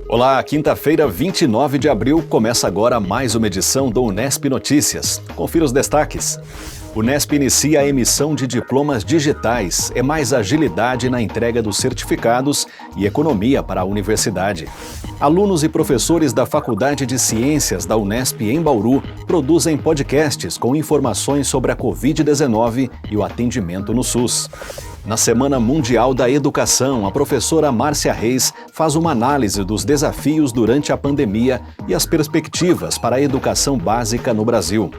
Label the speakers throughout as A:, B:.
A: Olá, quinta-feira, 29 de abril, começa agora mais uma edição do Unesp Notícias. Confira os destaques. Unesp inicia a emissão de diplomas digitais, é mais agilidade na entrega dos certificados e economia para a universidade. Alunos e professores da Faculdade de Ciências da Unesp em Bauru produzem podcasts com informações sobre a Covid-19 e o atendimento no SUS. Na Semana Mundial da Educação, a professora Márcia Reis faz uma análise dos desafios durante a pandemia e as perspectivas para a educação básica no Brasil.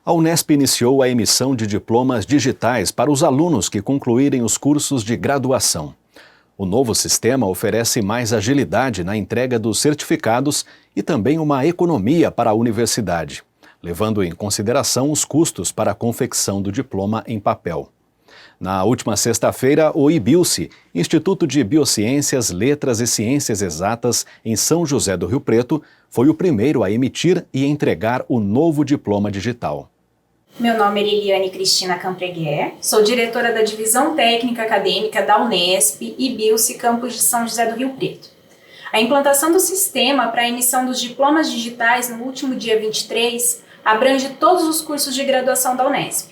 A: A Unesp iniciou a emissão de diplomas digitais para os alunos que concluírem os cursos de graduação. O novo sistema oferece mais agilidade na entrega dos certificados e também uma economia para a universidade, levando em consideração os custos para a confecção do diploma em papel. Na última sexta-feira, o IBILCE, Instituto de Biociências, Letras e Ciências Exatas, em São José do Rio Preto, foi o primeiro a emitir e entregar o novo diploma digital.
B: Meu nome é Liliane Cristina Campreguer, sou diretora da Divisão Técnica Acadêmica da Unesp e IBILCE Campus de São José do Rio Preto. A implantação do sistema para a emissão dos diplomas digitais no último dia 23 abrange todos os cursos de graduação da Unesp.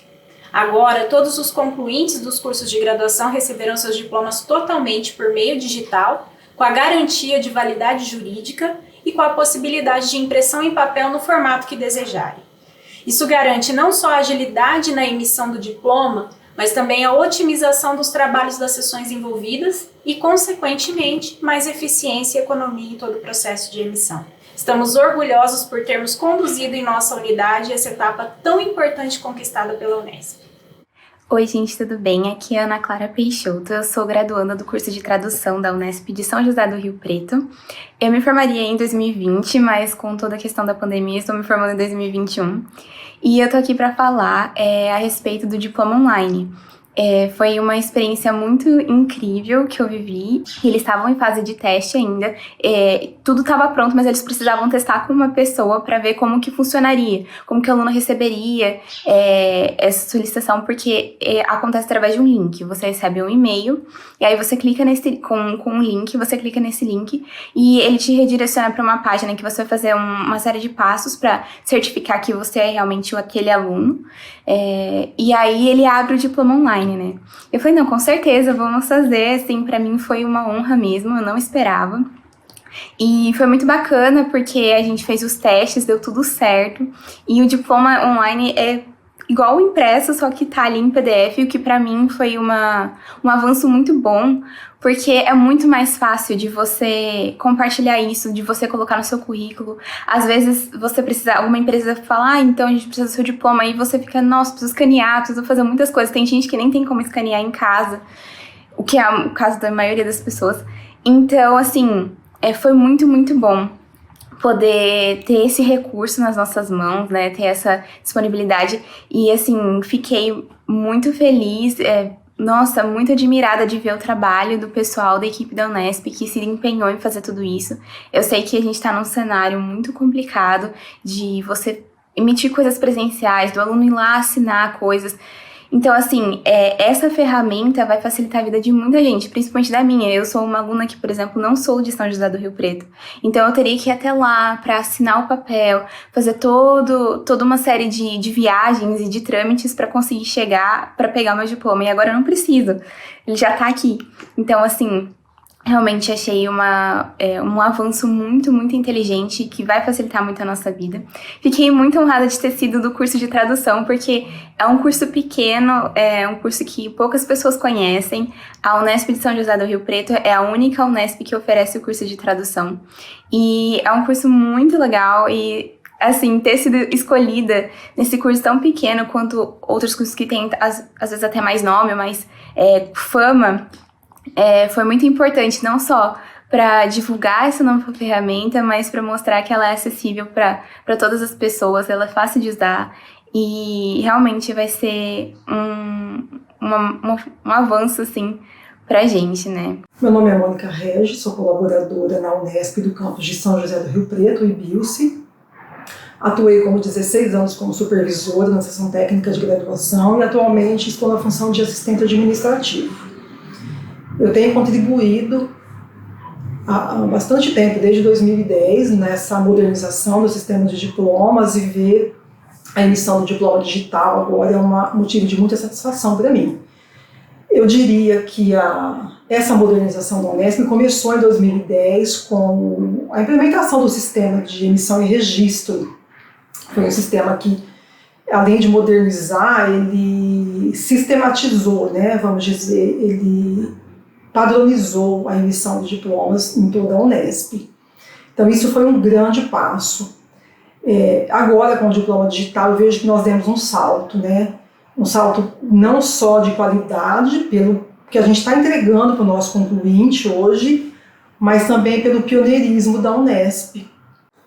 B: Agora, todos os concluintes dos cursos de graduação receberão seus diplomas totalmente por meio digital, com a garantia de validade jurídica e com a possibilidade de impressão em papel no formato que desejarem. Isso garante não só a agilidade na emissão do diploma, mas também a otimização dos trabalhos das sessões envolvidas e, consequentemente, mais eficiência e economia em todo o processo de emissão. Estamos orgulhosos por termos conduzido em nossa unidade essa etapa tão importante conquistada pela Unesp.
C: Oi, gente, tudo bem? Aqui é a Ana Clara Peixoto, eu sou graduanda do curso de tradução da Unesp de São José do Rio Preto. Eu me formaria em 2020, mas com toda a questão da pandemia, estou me formando em 2021. E eu tô aqui para falar a respeito do diploma online. Foi uma experiência muito incrível que eu vivi. Eles estavam em fase de teste ainda, tudo estava pronto, mas eles precisavam testar com uma pessoa para ver como que funcionaria, como que o aluno receberia essa solicitação, porque acontece através de um link. Você recebe um e-mail e aí você clica com um link, você clica nesse link e ele te redireciona para uma página que você vai fazer uma série de passos para certificar que você é realmente aquele aluno. E aí ele abre o diploma online, né? Eu falei, não, com certeza, vamos fazer, assim, pra mim foi uma honra mesmo, eu não esperava. E foi muito bacana, porque a gente fez os testes, deu tudo certo, e o diploma online é igual o impresso, só que tá ali em PDF, o que pra mim foi um avanço muito bom, porque é muito mais fácil de você compartilhar isso, de você colocar no seu currículo. Às vezes você precisa, alguma empresa fala, então a gente precisa do seu diploma, e você fica, nossa, preciso escanear, preciso fazer muitas coisas. Tem gente que nem tem como escanear em casa, o que é o caso da maioria das pessoas. Então, assim, foi muito, muito bom poder ter esse recurso nas nossas mãos, né, ter essa disponibilidade. E, assim, fiquei muito feliz, nossa, muito admirada de ver o trabalho do pessoal da equipe da Unesp que se empenhou em fazer tudo isso. Eu sei que a gente está num cenário muito complicado de você emitir coisas presenciais, do aluno ir lá assinar coisas. Então, assim, essa ferramenta vai facilitar a vida de muita gente, principalmente da minha. Eu sou uma aluna que, por exemplo, não sou de São José do Rio Preto. Então, eu teria que ir até lá para assinar o papel, fazer toda uma série de viagens e de trâmites para conseguir chegar, para pegar o meu diploma. E agora eu não preciso, ele já tá aqui. Então, assim, realmente achei um avanço muito, muito inteligente que vai facilitar muito a nossa vida. Fiquei muito honrada de ter sido do curso de tradução, porque é um curso pequeno, é um curso que poucas pessoas conhecem. A Unesp de São José do Rio Preto é a única Unesp que oferece o curso de tradução. E é um curso muito legal e, assim, ter sido escolhida nesse curso tão pequeno quanto outros cursos que têm, às vezes, até mais nome, mais fama, foi muito importante, não só para divulgar essa nova ferramenta, mas para mostrar que ela é acessível para todas as pessoas, ela é fácil de usar e realmente vai ser um avanço, assim, pra gente, né?
D: Meu nome é Mônica Regis, sou colaboradora na Unesp do campus de São José do Rio Preto, IBILCE. Atuei como 16 anos como supervisora na seção técnica de graduação e atualmente estou na função de assistente administrativo. Eu tenho contribuído há bastante tempo, desde 2010, nessa modernização do sistema de diplomas, e ver a emissão do diploma digital agora é um motivo de muita satisfação para mim. Eu diria que essa modernização da Unesp começou em 2010 com a implementação do sistema de emissão e registro. Foi um sistema que, além de modernizar, ele sistematizou, né, vamos dizer, ele padronizou a emissão de diplomas em toda a Unesp. Então, isso foi um grande passo. Agora, com o diploma digital, eu vejo que nós demos um salto, né? Um salto não só de qualidade, pelo que a gente está entregando para o nosso concluinte hoje, mas também pelo pioneirismo da Unesp.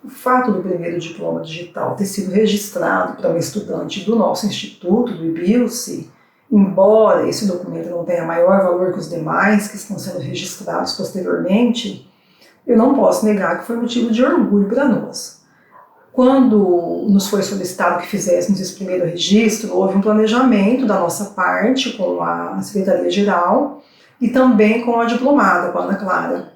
D: O fato do primeiro diploma digital ter sido registrado para um estudante do nosso instituto, do IBILSE, embora esse documento não tenha maior valor que os demais que estão sendo registrados posteriormente, eu não posso negar que foi motivo de orgulho para nós. Quando nos foi solicitado que fizéssemos esse primeiro registro, houve um planejamento da nossa parte com a Secretaria-Geral e também com a diplomada, com a Ana Clara.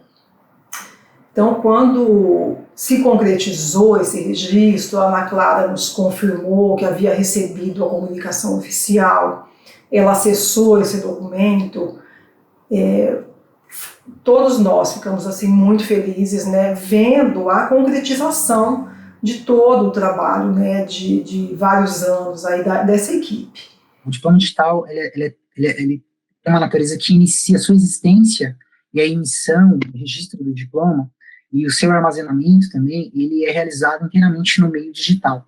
D: Então, quando se concretizou esse registro, a Ana Clara nos confirmou que havia recebido a comunicação oficial, ela acessou esse documento, todos nós ficamos assim muito felizes, né, vendo a concretização de todo o trabalho, né, de vários anos aí dessa equipe.
E: O diploma digital ele tem uma natureza que inicia a sua existência e a emissão, o registro do diploma e o seu armazenamento também, ele é realizado inteiramente no meio digital.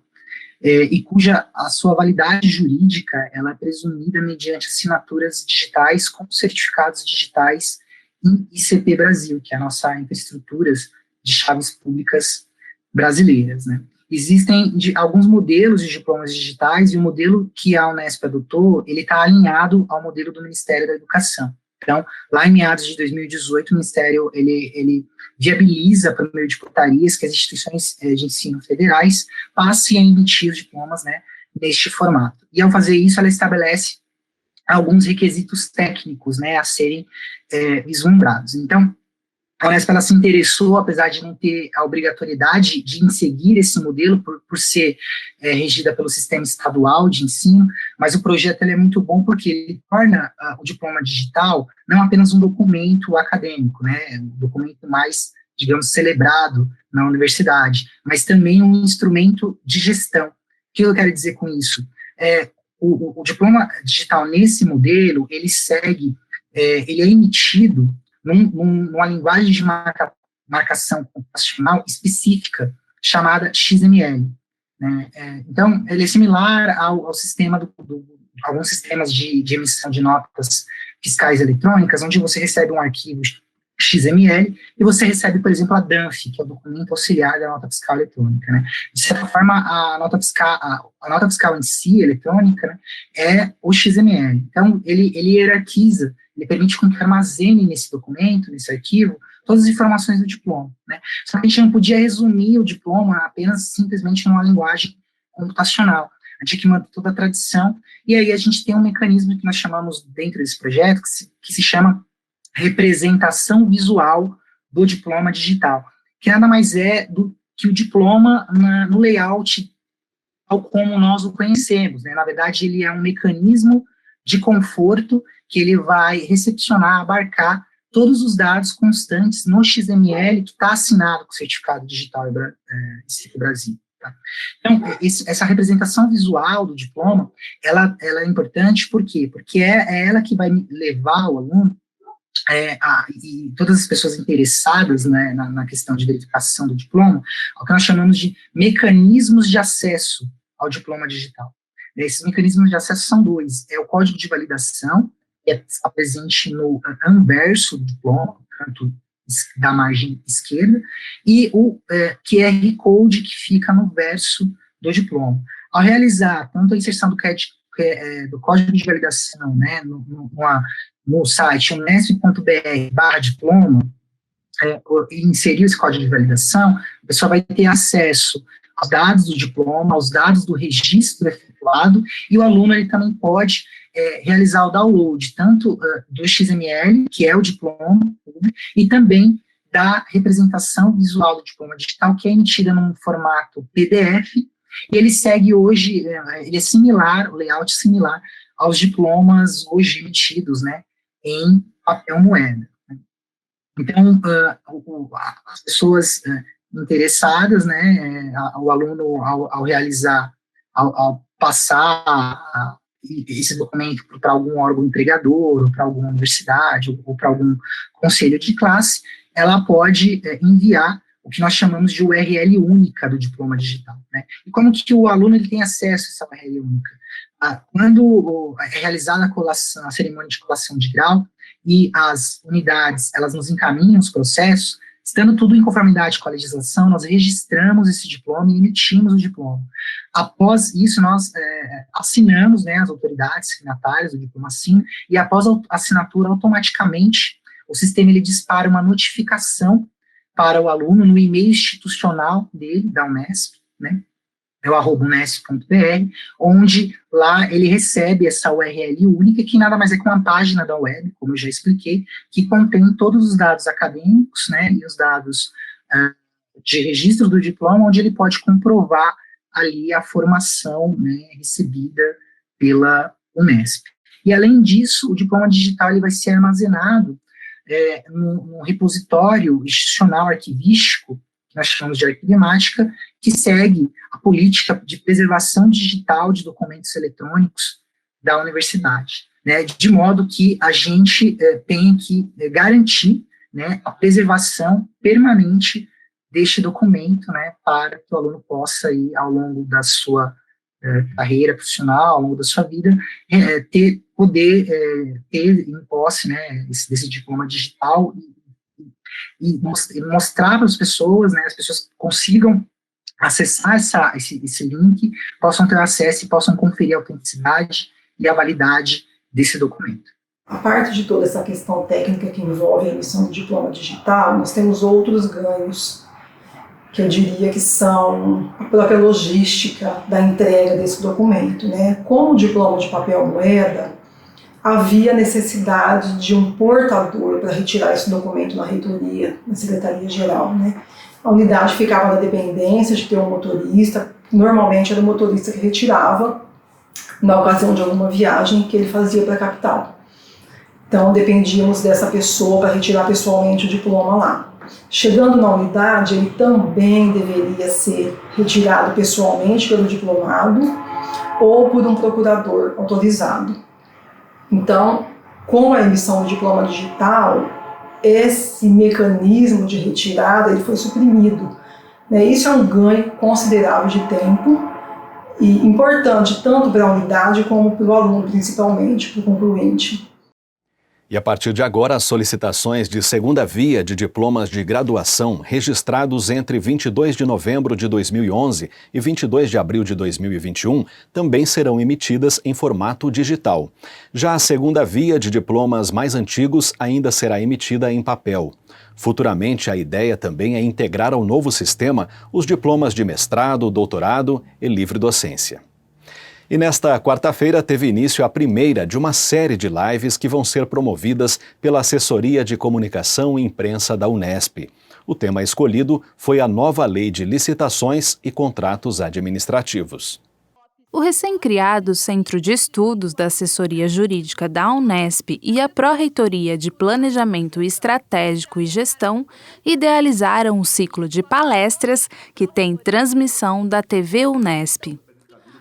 E: E cuja a sua validade jurídica ela é presumida mediante assinaturas digitais com certificados digitais em ICP Brasil, que é a nossa infraestrutura de chaves públicas brasileiras, né? Existem alguns modelos de diplomas digitais e o modelo que a Unesp adotou, ele está alinhado ao modelo do Ministério da Educação. Então, lá em meados de 2018, o Ministério ele viabiliza, por meio de portarias, que as instituições de ensino federais passem a emitir os diplomas, né, neste formato. E, ao fazer isso, ela estabelece alguns requisitos técnicos, né, a serem vislumbrados. Então, a Unesp ela se interessou, apesar de não ter a obrigatoriedade de seguir esse modelo, por ser regida pelo sistema estadual de ensino, mas o projeto ele é muito bom porque ele torna o diploma digital não apenas um documento acadêmico, né, um documento mais, digamos, celebrado na universidade, mas também um instrumento de gestão. O que eu quero dizer com isso? O diploma digital nesse modelo, ele ele é emitido numa linguagem de marcação computacional específica, chamada XML. Né? Então, ele é similar ao sistema alguns sistemas de emissão de notas fiscais eletrônicas, onde você recebe um arquivo XML e você recebe, por exemplo, a DANF, que é o documento auxiliar da nota fiscal eletrônica. Né? De certa forma, a nota fiscal em si, eletrônica, né, é o XML. Então, ele hierarquiza, ele permite que armazene nesse documento, nesse arquivo, todas as informações do diploma. Né? Só que a gente não podia resumir o diploma apenas simplesmente numa linguagem computacional. A gente tinha que manter toda a tradição, e aí a gente tem um mecanismo que nós chamamos dentro desse projeto, que se chama representação visual do diploma digital, que nada mais é do que o diploma no layout tal como nós o conhecemos. Né? Na verdade, ele é um mecanismo de conforto que ele vai recepcionar, abarcar todos os dados constantes no XML que está assinado com o certificado digital ICP Brasil. Tá? Então, essa representação visual do diploma, ela é importante, por quê? Porque é ela que vai levar o aluno e todas as pessoas interessadas, né, na questão de verificação do diploma, ao que nós chamamos de mecanismos de acesso ao diploma digital. Esses mecanismos de acesso são dois: é o código de validação, que está presente no anverso do diploma, canto da margem esquerda, e o QR Code, que fica no verso do diploma. Ao realizar tanto a inserção do código de validação, né, no site unesp.br/diploma, e inserir esse código de validação, a pessoa vai ter acesso dados do diploma, os dados do registro efetuado, e o aluno ele também pode realizar o download, tanto do XML, que é o diploma, e também da representação visual do diploma digital, que é emitida num formato PDF, e ele segue hoje, ele é similar, o layout é similar aos diplomas hoje emitidos, né, em papel moeda. Então, as pessoas interessadas, né, o aluno, ao realizar, ao passar esse documento para algum órgão empregador, ou para alguma universidade, ou para algum conselho de classe, ela pode enviar o que nós chamamos de URL única do diploma digital, né? E como que o aluno ele tem acesso a essa URL única? Quando é realizada a cerimônia de colação de grau, e as unidades, elas nos encaminham os processos, estando tudo em conformidade com a legislação, nós registramos esse diploma e emitimos o diploma. Após isso, nós assinamos, né, as autoridades signatárias do diploma assinam, e após a assinatura, automaticamente, o sistema ele dispara uma notificação para o aluno no e-mail institucional dele, da Unesp, né, é o @unesp.br, onde lá ele recebe essa URL única, que nada mais é que uma página da web, como eu já expliquei, que contém todos os dados acadêmicos, né, e os dados de registro do diploma, onde ele pode comprovar ali a formação, né, recebida pela Unesp. E além disso, o diploma digital ele vai ser armazenado num repositório institucional arquivístico, que nós chamamos de arquivemática, que segue a política de preservação digital de documentos eletrônicos da universidade, né, de modo que a gente tem que garantir, né, a preservação permanente deste documento, né, para que o aluno possa, aí, ao longo da sua carreira profissional, ao longo da sua vida, poder ter em posse, né, desse diploma digital e mostrar para as pessoas, né, as pessoas consigam acessar esse link, possam ter acesso e possam conferir a autenticidade e a validade desse documento.
D: A parte de toda essa questão técnica que envolve a emissão do diploma digital, nós temos outros ganhos, que eu diria que são a própria logística da entrega desse documento, né? Como o diploma de papel moeda, havia necessidade de um portador para retirar esse documento na reitoria, na secretaria-geral, né? A unidade ficava na dependência de ter um motorista, normalmente era o motorista que retirava na ocasião de alguma viagem que ele fazia para a capital. Então, dependíamos dessa pessoa para retirar pessoalmente o diploma lá. Chegando na unidade, ele também deveria ser retirado pessoalmente pelo diplomado ou por um procurador autorizado. Então, com a emissão do diploma digital, esse mecanismo de retirada ele foi suprimido, né? Isso é um ganho considerável de tempo e importante tanto para a unidade como para o aluno, principalmente, para o concluinte.
A: E a partir de agora, as solicitações de segunda via de diplomas de graduação registrados entre 22 de novembro de 2011 e 22 de abril de 2021 também serão emitidas em formato digital. Já a segunda via de diplomas mais antigos ainda será emitida em papel. Futuramente, a ideia também é integrar ao novo sistema os diplomas de mestrado, doutorado e livre docência. E nesta quarta-feira teve início a primeira de uma série de lives que vão ser promovidas pela Assessoria de Comunicação e Imprensa da Unesp. O tema escolhido foi a nova Lei de Licitações e Contratos Administrativos.
F: O recém-criado Centro de Estudos da Assessoria Jurídica da Unesp e a Pró-Reitoria de Planejamento Estratégico e Gestão idealizaram um ciclo de palestras que tem transmissão da TV Unesp.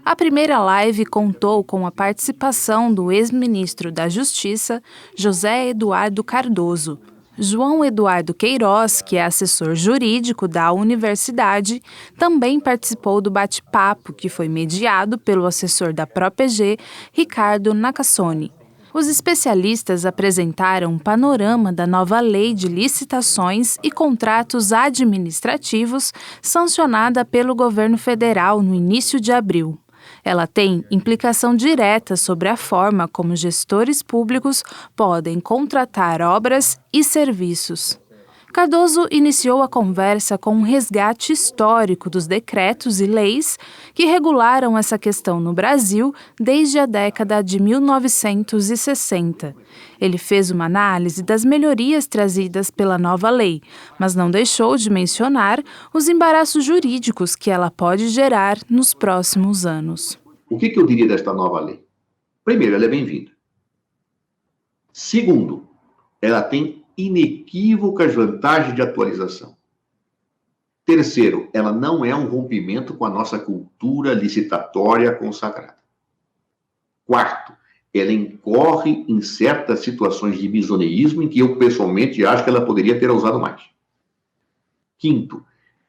F: A primeira live contou com a participação do ex-ministro da Justiça, José Eduardo Cardoso. João Eduardo Queiroz, que é assessor jurídico da universidade, também participou do bate-papo, que foi mediado pelo assessor da ProPG, Ricardo Nakasone. Os especialistas apresentaram um panorama da nova Lei de Licitações e Contratos Administrativos, sancionada pelo governo federal no início de abril. Ela tem implicação direta sobre a forma como gestores públicos podem contratar obras e serviços. Cardoso iniciou a conversa com um resgate histórico dos decretos e leis que regularam essa questão no Brasil desde a década de 1960. Ele fez uma análise das melhorias trazidas pela nova lei, mas não deixou de mencionar os embaraços jurídicos que ela pode gerar nos próximos anos.
G: O que eu diria desta nova lei? Primeiro, ela é bem-vinda. Segundo, ela tem inequívocas vantagens de atualização. Terceiro, ela não é um rompimento com a nossa cultura licitatória consagrada. Quarto, ela incorre em certas situações de misoneísmo em que eu, pessoalmente, acho que ela poderia ter usado mais. Quinto,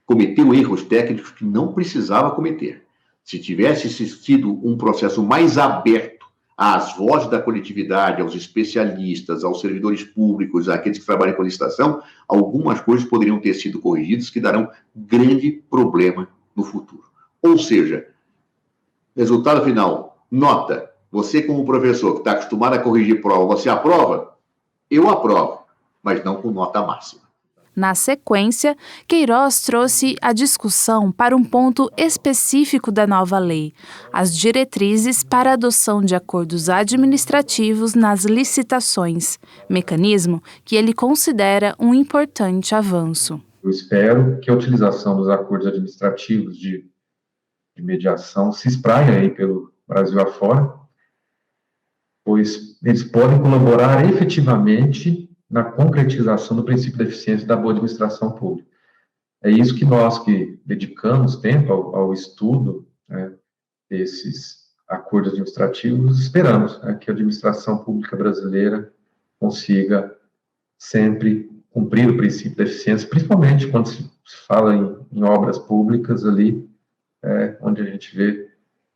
G: cometeu erros técnicos que não precisava cometer. Se tivesse sido um processo mais aberto às vozes da coletividade, aos especialistas, aos servidores públicos, àqueles que trabalham com licitação, algumas coisas poderiam ter sido corrigidas que darão grande problema no futuro. Ou seja, resultado final, nota, você como professor que está acostumado a corrigir prova, você aprova? Eu aprovo, mas não com nota máxima.
F: Na sequência, Queiroz trouxe a discussão para um ponto específico da nova lei, as diretrizes para a adoção de acordos administrativos nas licitações, mecanismo que ele considera um importante avanço.
H: Eu espero que a utilização dos acordos administrativos de mediação se espraie aí pelo Brasil afora, pois eles podem colaborar efetivamente na concretização do princípio da eficiência da boa administração pública. É isso que nós que dedicamos tempo ao estudo, né, desses acordos administrativos esperamos, né, que a administração pública brasileira consiga sempre cumprir o princípio da eficiência, principalmente quando se fala em obras públicas ali, onde a gente vê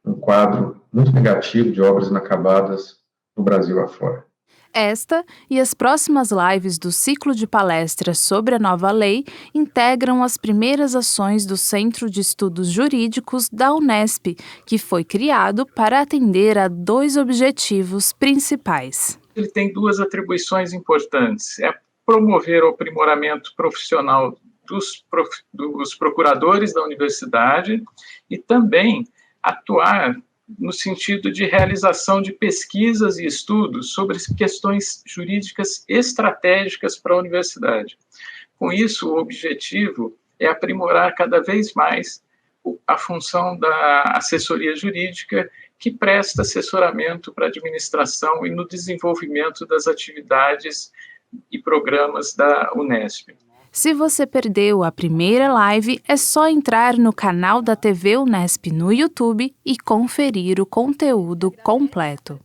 H: um quadro muito negativo de obras inacabadas no Brasil afora.
F: Esta e as próximas lives do ciclo de palestras sobre a nova lei integram as primeiras ações do Centro de Estudos Jurídicos da Unesp, que foi criado para atender a 2 objetivos principais.
I: Ele tem 2 atribuições importantes. É promover o aprimoramento profissional dos procuradores da universidade e também atuar no sentido de realização de pesquisas e estudos sobre questões jurídicas estratégicas para a universidade. Com isso, o objetivo é aprimorar cada vez mais a função da assessoria jurídica, que presta assessoramento para a administração e no desenvolvimento das atividades e programas da Unesp.
F: Se você perdeu a primeira live, é só entrar no canal da TV Unesp no YouTube e conferir o conteúdo completo.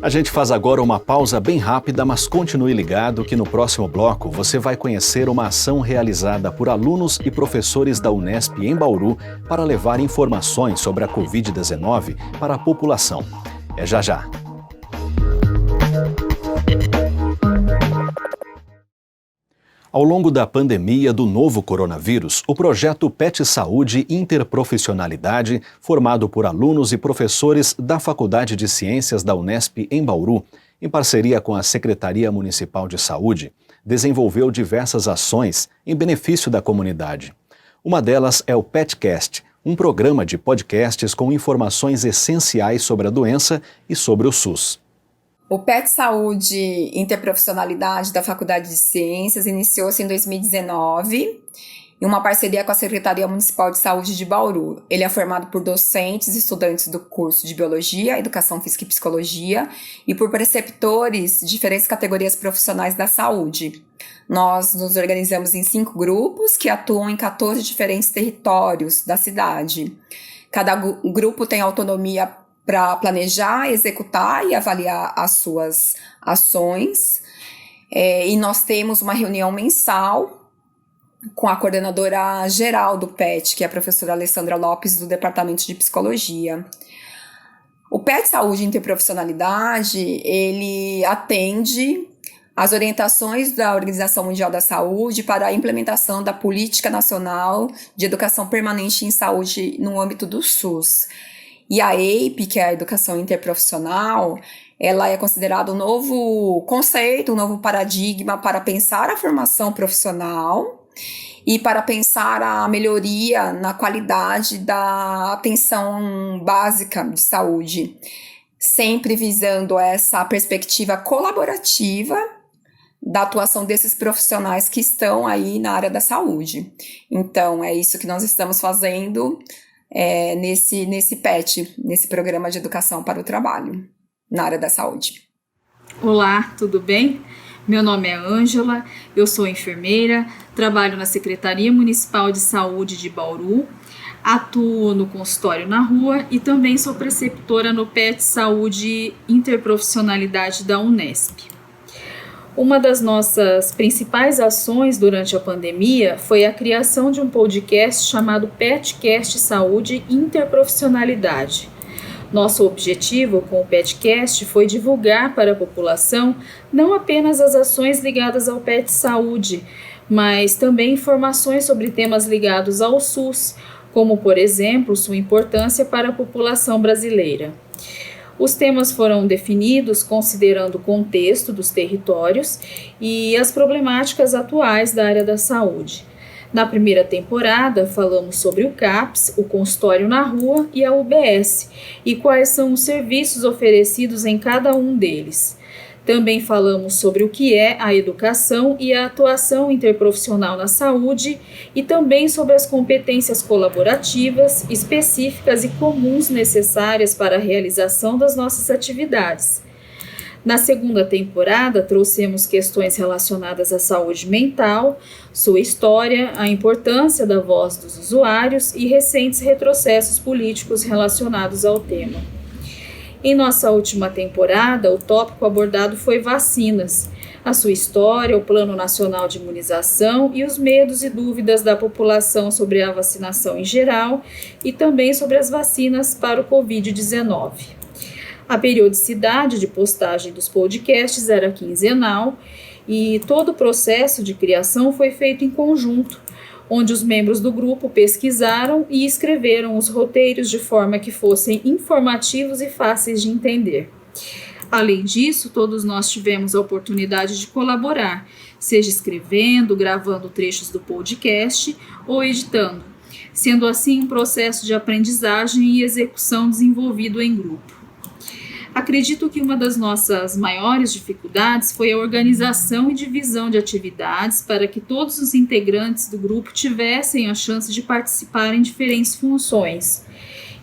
A: A gente faz agora uma pausa bem rápida, mas continue ligado que no próximo bloco você vai conhecer uma ação realizada por alunos e professores da Unesp em Bauru para levar informações sobre a Covid-19 para a população. É já já. Ao longo da pandemia do novo coronavírus, o projeto PET Saúde Interprofissionalidade, formado por alunos e professores da Faculdade de Ciências da Unesp em Bauru, em parceria com a Secretaria Municipal de Saúde, desenvolveu diversas ações em benefício da comunidade. Uma delas é o PETcast, um programa de podcasts com informações essenciais sobre a doença e sobre o SUS.
J: O PET Saúde Interprofissionalidade da Faculdade de Ciências iniciou-se em 2019 em uma parceria com a Secretaria Municipal de Saúde de Bauru. Ele é formado por docentes e estudantes do curso de Biologia, Educação Física e Psicologia e por preceptores de diferentes categorias profissionais da saúde. Nós nos organizamos em 5 grupos que atuam em 14 diferentes territórios da cidade. Cada grupo tem autonomia para planejar, executar e avaliar as suas ações. E nós temos uma reunião mensal com a coordenadora geral do PET, que é a professora Alessandra Lopes, do Departamento de Psicologia. O PET Saúde Interprofissionalidade, ele atende as orientações da Organização Mundial da Saúde para a implementação da Política Nacional de Educação Permanente em Saúde no âmbito do SUS. E a EIP, que é a Educação Interprofissional, ela é considerada um novo conceito, um novo paradigma para pensar a formação profissional e para pensar a melhoria na qualidade da atenção básica de saúde, sempre visando essa perspectiva colaborativa da atuação desses profissionais que estão aí na área da saúde. Então, é isso que nós estamos fazendo nesse PET, nesse Programa de Educação para o Trabalho, na área da saúde.
K: Olá, tudo bem? Meu nome é Ângela, eu sou enfermeira, trabalho na Secretaria Municipal de Saúde de Bauru, atuo no consultório na rua e também sou preceptora no PET Saúde Interprofissionalidade da Unesp. Uma das nossas principais ações durante a pandemia foi a criação de um podcast chamado PETcast Saúde Interprofissionalidade. Nosso objetivo com o PETcast foi divulgar para a população não apenas as ações ligadas ao PET Saúde, mas também informações sobre temas ligados ao SUS, como, por exemplo, sua importância para a população brasileira. Os temas foram definidos considerando o contexto dos territórios e as problemáticas atuais da área da saúde. Na primeira temporada, falamos sobre o CAPS, o consultório na rua e a UBS, e quais são os serviços oferecidos em cada um deles. Também falamos sobre o que é a educação e a atuação interprofissional na saúde e também sobre as competências colaborativas, específicas e comuns necessárias para a realização das nossas atividades. Na segunda temporada, trouxemos questões relacionadas à saúde mental, sua história, a importância da voz dos usuários e recentes retrocessos políticos relacionados ao tema. Em nossa última temporada, o tópico abordado foi vacinas, a sua história, o Plano Nacional de Imunização e os medos e dúvidas da população sobre a vacinação em geral e também sobre as vacinas para o Covid-19. A periodicidade de postagem dos podcasts era quinzenal e todo o processo de criação foi feito em conjunto, onde os membros do grupo pesquisaram e escreveram os roteiros de forma que fossem informativos e fáceis de entender. Além disso, todos nós tivemos a oportunidade de colaborar, seja escrevendo, gravando trechos do podcast ou editando, sendo assim um processo de aprendizagem e execução desenvolvido em grupo. Acredito que uma das nossas maiores dificuldades foi a organização e divisão de atividades para que todos os integrantes do grupo tivessem a chance de participar em diferentes funções.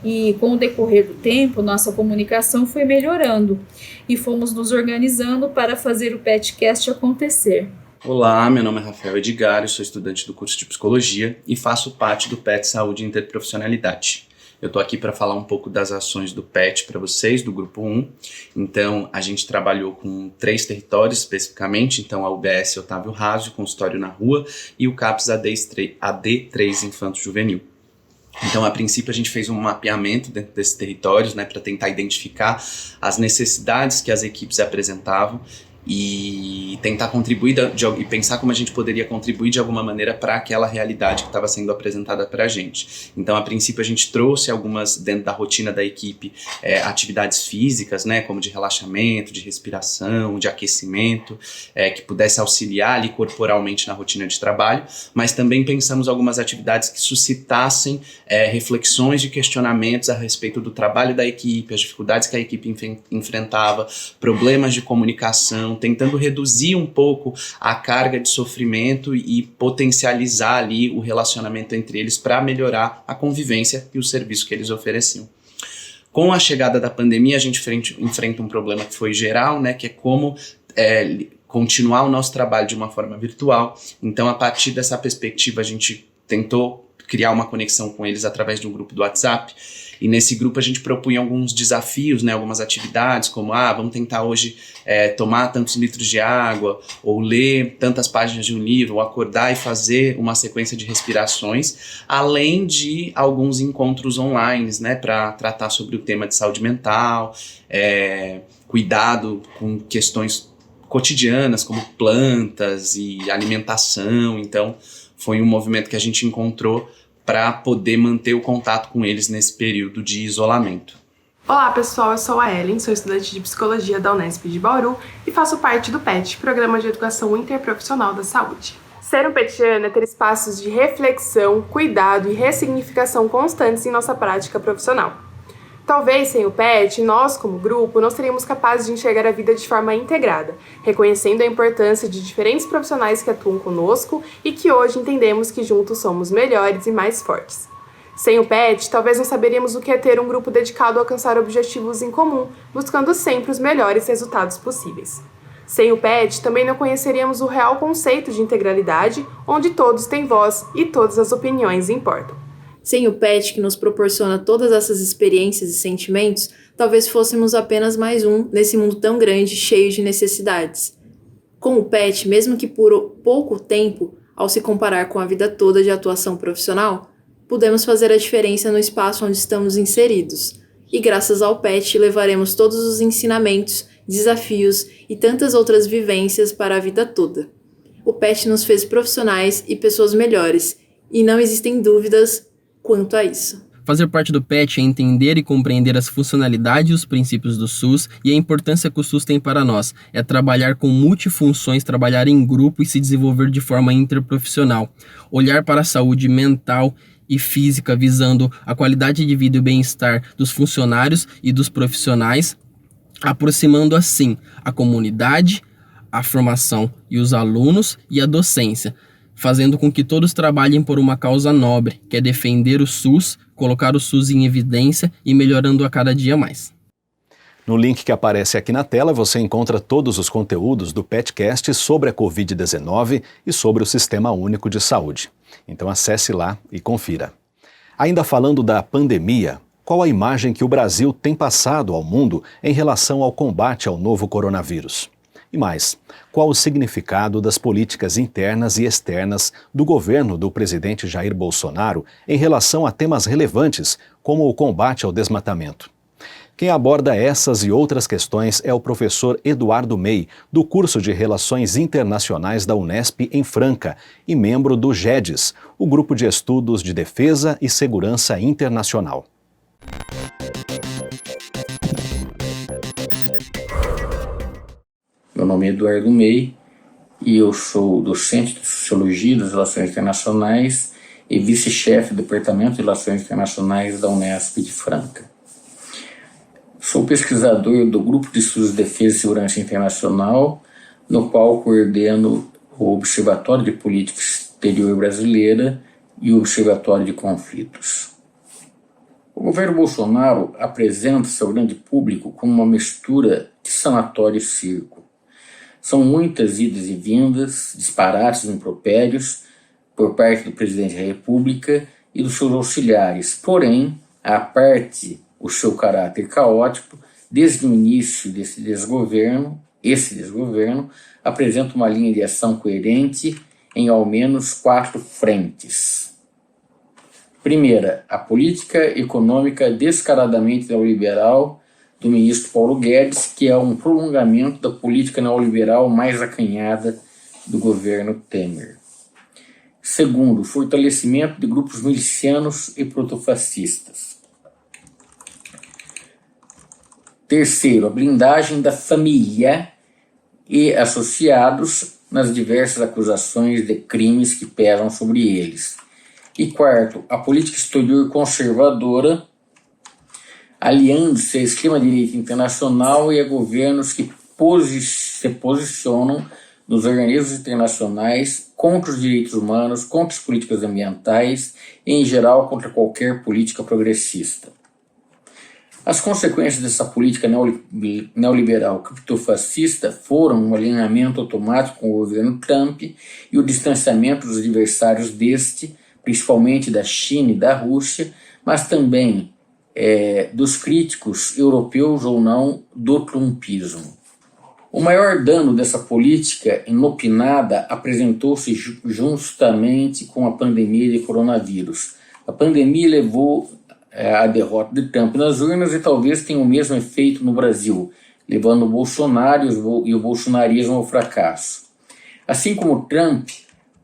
K: E com o decorrer do tempo, nossa comunicação foi melhorando e fomos nos organizando para fazer o PETcast acontecer.
L: Olá, meu nome é Rafael Edgar, eu sou estudante do curso de Psicologia e faço parte do PET Saúde e Interprofissionalidade. Eu estou aqui para falar um pouco das ações do PET para vocês, do Grupo 1. Então, a gente trabalhou com 3 territórios especificamente, então a UBS Otávio Raso, o consultório na rua, e o CAPS AD3 Infanto Juvenil. Então, a princípio, a gente fez um mapeamento dentro desses territórios, né, para tentar identificar as necessidades que as equipes apresentavam e tentar contribuir e pensar como a gente poderia contribuir de alguma maneira para aquela realidade que estava sendo apresentada para a gente. Então, a princípio, a gente trouxe algumas, dentro da rotina da equipe, atividades físicas, né, como de relaxamento, de respiração, de aquecimento, que pudesse auxiliar ali corporalmente na rotina de trabalho, mas também pensamos algumas atividades que suscitassem reflexões de questionamentos a respeito do trabalho da equipe, as dificuldades que a equipe enfrentava, problemas de comunicação, tentando reduzir um pouco a carga de sofrimento e potencializar ali o relacionamento entre eles para melhorar a convivência e o serviço que eles ofereciam. Com a chegada da pandemia, a gente enfrenta um problema que foi geral, né, que é como continuar o nosso trabalho de uma forma virtual. Então, a partir dessa perspectiva, a gente tentou criar uma conexão com eles através de um grupo do WhatsApp. E nesse grupo a gente propunha alguns desafios, né, algumas atividades, como vamos tentar hoje tomar tantos litros de água, ou ler tantas páginas de um livro, ou acordar e fazer uma sequência de respirações, além de alguns encontros online, né, para tratar sobre o tema de saúde mental, cuidado com questões cotidianas, como plantas e alimentação. Então, foi um movimento que a gente encontrou para poder manter o contato com eles nesse período de isolamento.
M: Olá pessoal, eu sou a Ellen, sou estudante de Psicologia da Unesp de Bauru e faço parte do PET, Programa de Educação Interprofissional da Saúde. Ser um petiano é ter espaços de reflexão, cuidado e ressignificação constantes em nossa prática profissional. Talvez sem o PET, nós como grupo não seríamos capazes de enxergar a vida de forma integrada, reconhecendo a importância de diferentes profissionais que atuam conosco e que hoje entendemos que juntos somos melhores e mais fortes. Sem o PET, talvez não saberíamos o que é ter um grupo dedicado a alcançar objetivos em comum, buscando sempre os melhores resultados possíveis. Sem o PET, também não conheceríamos o real conceito de integralidade, onde todos têm voz e todas as opiniões importam.
N: Sem o PET, que nos proporciona todas essas experiências e sentimentos, talvez fôssemos apenas mais um nesse mundo tão grande, cheio de necessidades. Com o PET, mesmo que por pouco tempo, ao se comparar com a vida toda de atuação profissional, podemos fazer a diferença no espaço onde estamos inseridos. E graças ao PET, levaremos todos os ensinamentos, desafios e tantas outras vivências para a vida toda. O PET nos fez profissionais e pessoas melhores, e não existem dúvidas quanto a isso.
O: Fazer parte do PET é entender e compreender as funcionalidades e os princípios do SUS e a importância que o SUS tem para nós. É trabalhar com multifunções, trabalhar em grupo e se desenvolver de forma interprofissional. Olhar para a saúde mental e física, visando a qualidade de vida e o bem-estar dos funcionários e dos profissionais, aproximando assim a comunidade, a formação e os alunos e a docência, fazendo com que todos trabalhem por uma causa nobre, que é defender o SUS, colocar o SUS em evidência e melhorando a cada dia mais.
A: No link que aparece aqui na tela, você encontra todos os conteúdos do PETcast sobre a Covid-19 e sobre o Sistema Único de Saúde. Então acesse lá e confira. Ainda falando da pandemia, qual a imagem que o Brasil tem passado ao mundo em relação ao combate ao novo coronavírus? E mais, qual o significado das políticas internas e externas do governo do presidente Jair Bolsonaro em relação a temas relevantes, como o combate ao desmatamento? Quem aborda essas e outras questões é o professor Eduardo Mey, do curso de Relações Internacionais da Unesp em Franca e membro do GEDES, o Grupo de Estudos de Defesa e Segurança Internacional.
P: Meu nome é Eduardo Mey e eu sou docente de Sociologia das Relações Internacionais e vice-chefe do Departamento de Relações Internacionais da Unesp de Franca. Sou pesquisador do Grupo de Estudos de Defesa e Segurança Internacional, no qual coordeno o Observatório de Política Exterior Brasileira e o Observatório de Conflitos. O governo Bolsonaro apresenta-se ao grande público como uma mistura de sanatório e circo. São muitas idas e vindas, disparates e impropérios por parte do presidente da República e dos seus auxiliares. Porém, à parte o seu caráter caótico, desde o início desse desgoverno, apresenta uma linha de ação coerente em ao menos 4 frentes. Primeira, a política econômica descaradamente neoliberal do ministro Paulo Guedes, que é um prolongamento da política neoliberal mais acanhada do governo Temer. Segundo, o fortalecimento de grupos milicianos e protofascistas. Terceiro, a blindagem da família e associados nas diversas acusações de crimes que pesam sobre eles. E quarto, a política exterior conservadora, aliando-se à extrema-direita internacional e a governos que se posicionam nos organismos internacionais contra os direitos humanos, contra as políticas ambientais e, em geral, contra qualquer política progressista. As consequências dessa política neoliberal criptofascista foram um alinhamento automático com o governo Trump e o distanciamento dos adversários deste, principalmente da China e da Rússia, mas também dos críticos europeus ou não do trumpismo. O maior dano dessa política inopinada apresentou-se justamente com a pandemia de coronavírus. A pandemia levou à derrota de Trump nas urnas e talvez tenha o mesmo efeito no Brasil, levando o Bolsonaro e o bolsonarismo ao fracasso. Assim como Trump,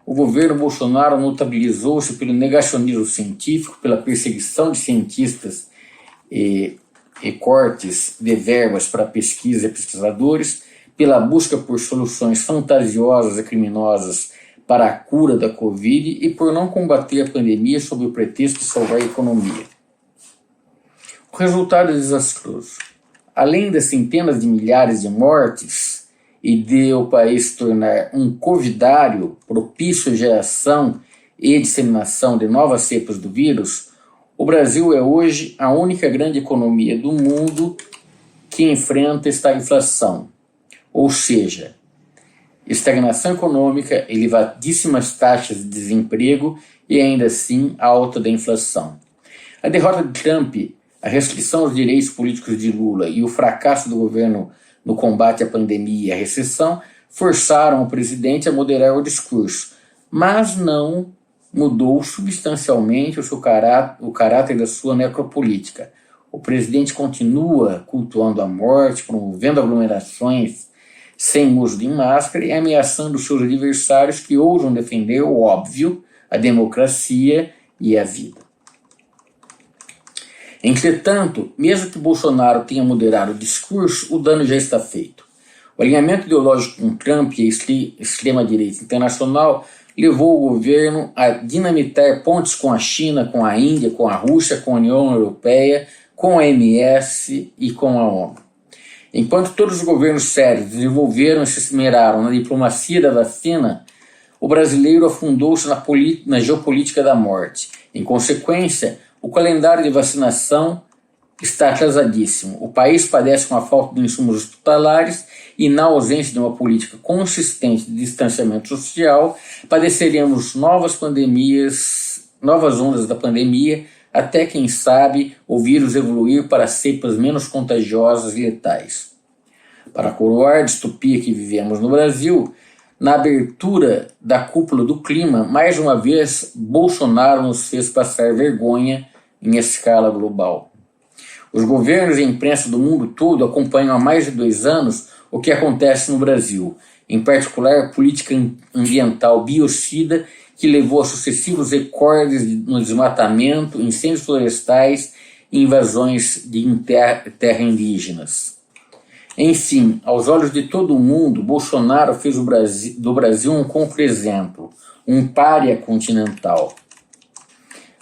P: o governo Bolsonaro notabilizou-se pelo negacionismo científico, pela perseguição de cientistas recortes de verbas para pesquisa e pesquisadores, pela busca por soluções fantasiosas e criminosas para a cura da Covid e por não combater a pandemia sob o pretexto de salvar a economia. O resultado é desastroso. Além das centenas de milhares de mortes e de o país se tornar um covidário propício à geração e disseminação de novas cepas do vírus, o Brasil é hoje a única grande economia do mundo que enfrenta estagflação, ou seja, estagnação econômica, elevadíssimas taxas de desemprego e ainda assim a alta da inflação. A derrota de Trump, a restrição aos direitos políticos de Lula e o fracasso do governo no combate à pandemia e à recessão forçaram o presidente a moderar o discurso, mas não mudou substancialmente o caráter da sua necropolítica. O presidente continua cultuando a morte, promovendo aglomerações sem uso de máscara e ameaçando seus adversários que ousam defender o óbvio, a democracia e a vida. Entretanto, mesmo que Bolsonaro tenha moderado o discurso, o dano já está feito. O alinhamento ideológico com Trump e a extrema-direita internacional levou o governo a dinamitar pontes com a China, com a Índia, com a Rússia, com a União Europeia, com a OMS e com a ONU. Enquanto todos os governos sérios desenvolveram e se esmeraram na diplomacia da vacina, o brasileiro afundou-se na geopolítica da morte. Em consequência, o calendário de vacinação está atrasadíssimo. O país padece com a falta de insumos hospitalares e, na ausência de uma política consistente de distanciamento social, padeceremos novas ondas da pandemia, até, quem sabe, o vírus evoluir para cepas menos contagiosas e letais. Para coroar a distopia que vivemos no Brasil, na abertura da cúpula do clima, mais uma vez, Bolsonaro nos fez passar vergonha em escala global. Os governos e a imprensa do mundo todo acompanham há mais de 2 anos o que acontece no Brasil, em particular a política ambiental biocida que levou a sucessivos recordes no desmatamento, incêndios florestais e invasões de terra indígenas. Enfim, aos olhos de todo o mundo, Bolsonaro fez do Brasil um contra-exemplo, um pária continental.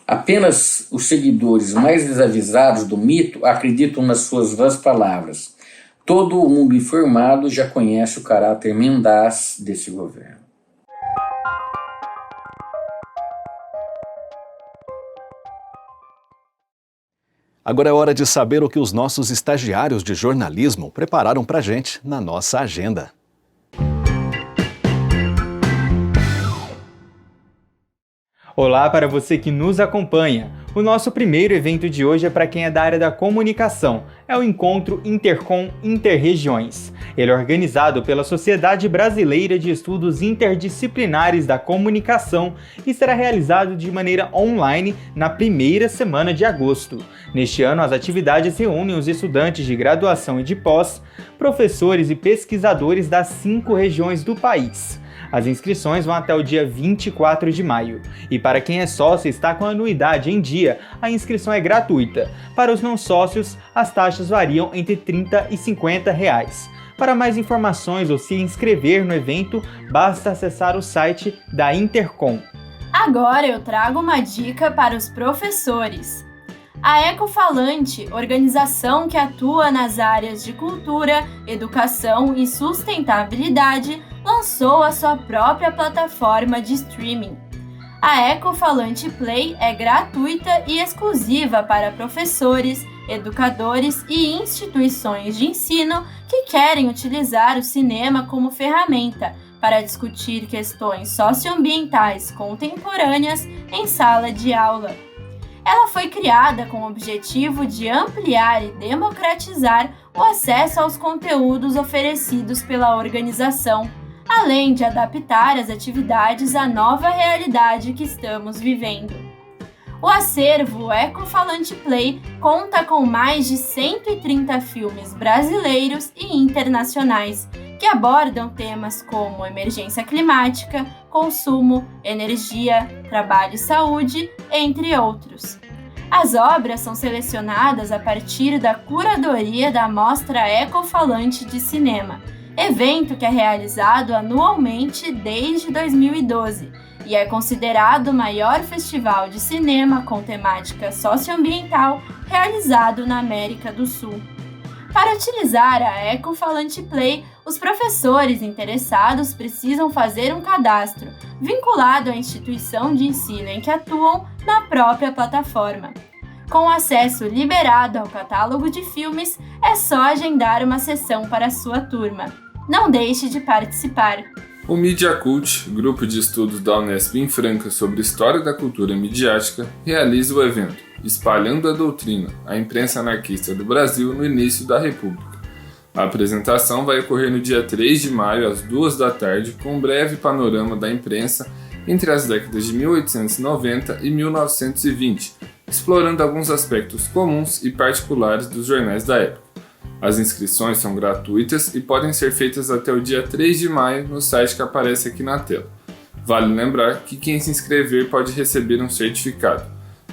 P: Apenas os seguidores mais desavisados do mito acreditam nas suas vãs palavras. Todo o mundo informado já conhece o caráter mendaz desse governo.
A: Agora é hora de saber o que os nossos estagiários de jornalismo prepararam pra gente na nossa agenda.
Q: Olá para você que nos acompanha. O nosso primeiro evento de hoje é para quem é da área da comunicação. É o Encontro Intercom Interregiões. Ele é organizado pela Sociedade Brasileira de Estudos Interdisciplinares da Comunicação e será realizado de maneira online na primeira semana de agosto. Neste ano, as atividades reúnem os estudantes de graduação e de pós, professores e pesquisadores das 5 regiões do país. As inscrições vão até o dia 24 de maio. E para quem é sócio e está com a anuidade em dia, a inscrição é gratuita. Para os não sócios, as taxas variam entre R$ 30 e R$ 50. Para mais informações ou se inscrever no evento, basta acessar o site da Intercom.
R: Agora eu trago uma dica para os professores. A Ecofalante, organização que atua nas áreas de cultura, educação e sustentabilidade, lançou a sua própria plataforma de streaming. A Ecofalante Play é gratuita e exclusiva para professores, educadores e instituições de ensino que querem utilizar o cinema como ferramenta para discutir questões socioambientais contemporâneas em sala de aula. Ela foi criada com o objetivo de ampliar e democratizar o acesso aos conteúdos oferecidos pela organização, além de adaptar as atividades à nova realidade que estamos vivendo. O acervo Ecofalante Play conta com mais de 130 filmes brasileiros e internacionais que abordam temas como emergência climática, consumo, energia, trabalho e saúde, entre outros. As obras são selecionadas a partir da curadoria da Mostra Ecofalante de Cinema, evento que é realizado anualmente desde 2012 e é considerado o maior festival de cinema com temática socioambiental realizado na América do Sul. Para utilizar a Ecofalante Play, os professores interessados precisam fazer um cadastro vinculado à instituição de ensino em que atuam na própria plataforma. Com acesso liberado ao catálogo de filmes, é só agendar uma sessão para a sua turma. Não deixe de participar!
S: O Mediacult, grupo de estudos da Unesp em Franca sobre história da cultura midiática, realiza o evento Espalhando a Doutrina, a imprensa anarquista do Brasil no início da República. A apresentação vai ocorrer no dia 3 de maio, às 2 da tarde, com um breve panorama da imprensa entre as décadas de 1890 e 1920, explorando alguns aspectos comuns e particulares dos jornais da época. As inscrições são gratuitas e podem ser feitas até o dia 3 de maio no site que aparece aqui na tela. Vale lembrar que quem se inscrever pode receber um certificado.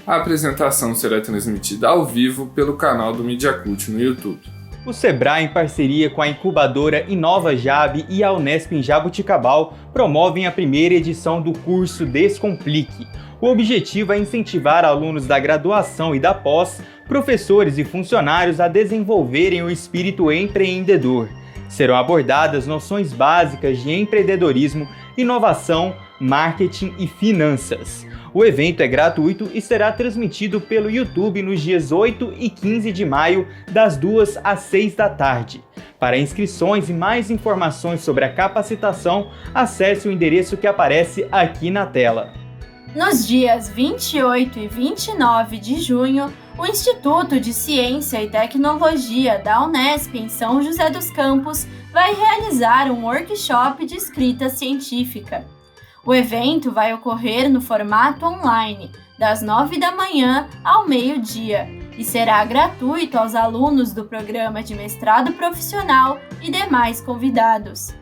S: A apresentação será transmitida ao vivo pelo canal do Mediacult no YouTube.
Q: O Sebrae, em parceria com a incubadora Inova Jab e a Unesp em Jaboticabal, promovem a primeira edição do curso Descomplique. O objetivo é incentivar alunos da graduação e da pós, professores e funcionários a desenvolverem o espírito empreendedor. Serão abordadas noções básicas de empreendedorismo, inovação, marketing e finanças. O evento é gratuito e será transmitido pelo YouTube nos dias 8 e 15 de maio, das 2 às 6 da tarde. Para inscrições e mais informações sobre a capacitação, acesse o endereço que aparece aqui na tela.
R: Nos dias 28 e 29 de junho, o Instituto de Ciência e Tecnologia da Unesp em São José dos Campos vai realizar um workshop de escrita científica. O evento vai ocorrer no formato online, das 9 da manhã ao meio-dia, e será gratuito aos alunos do programa de mestrado profissional e demais convidados.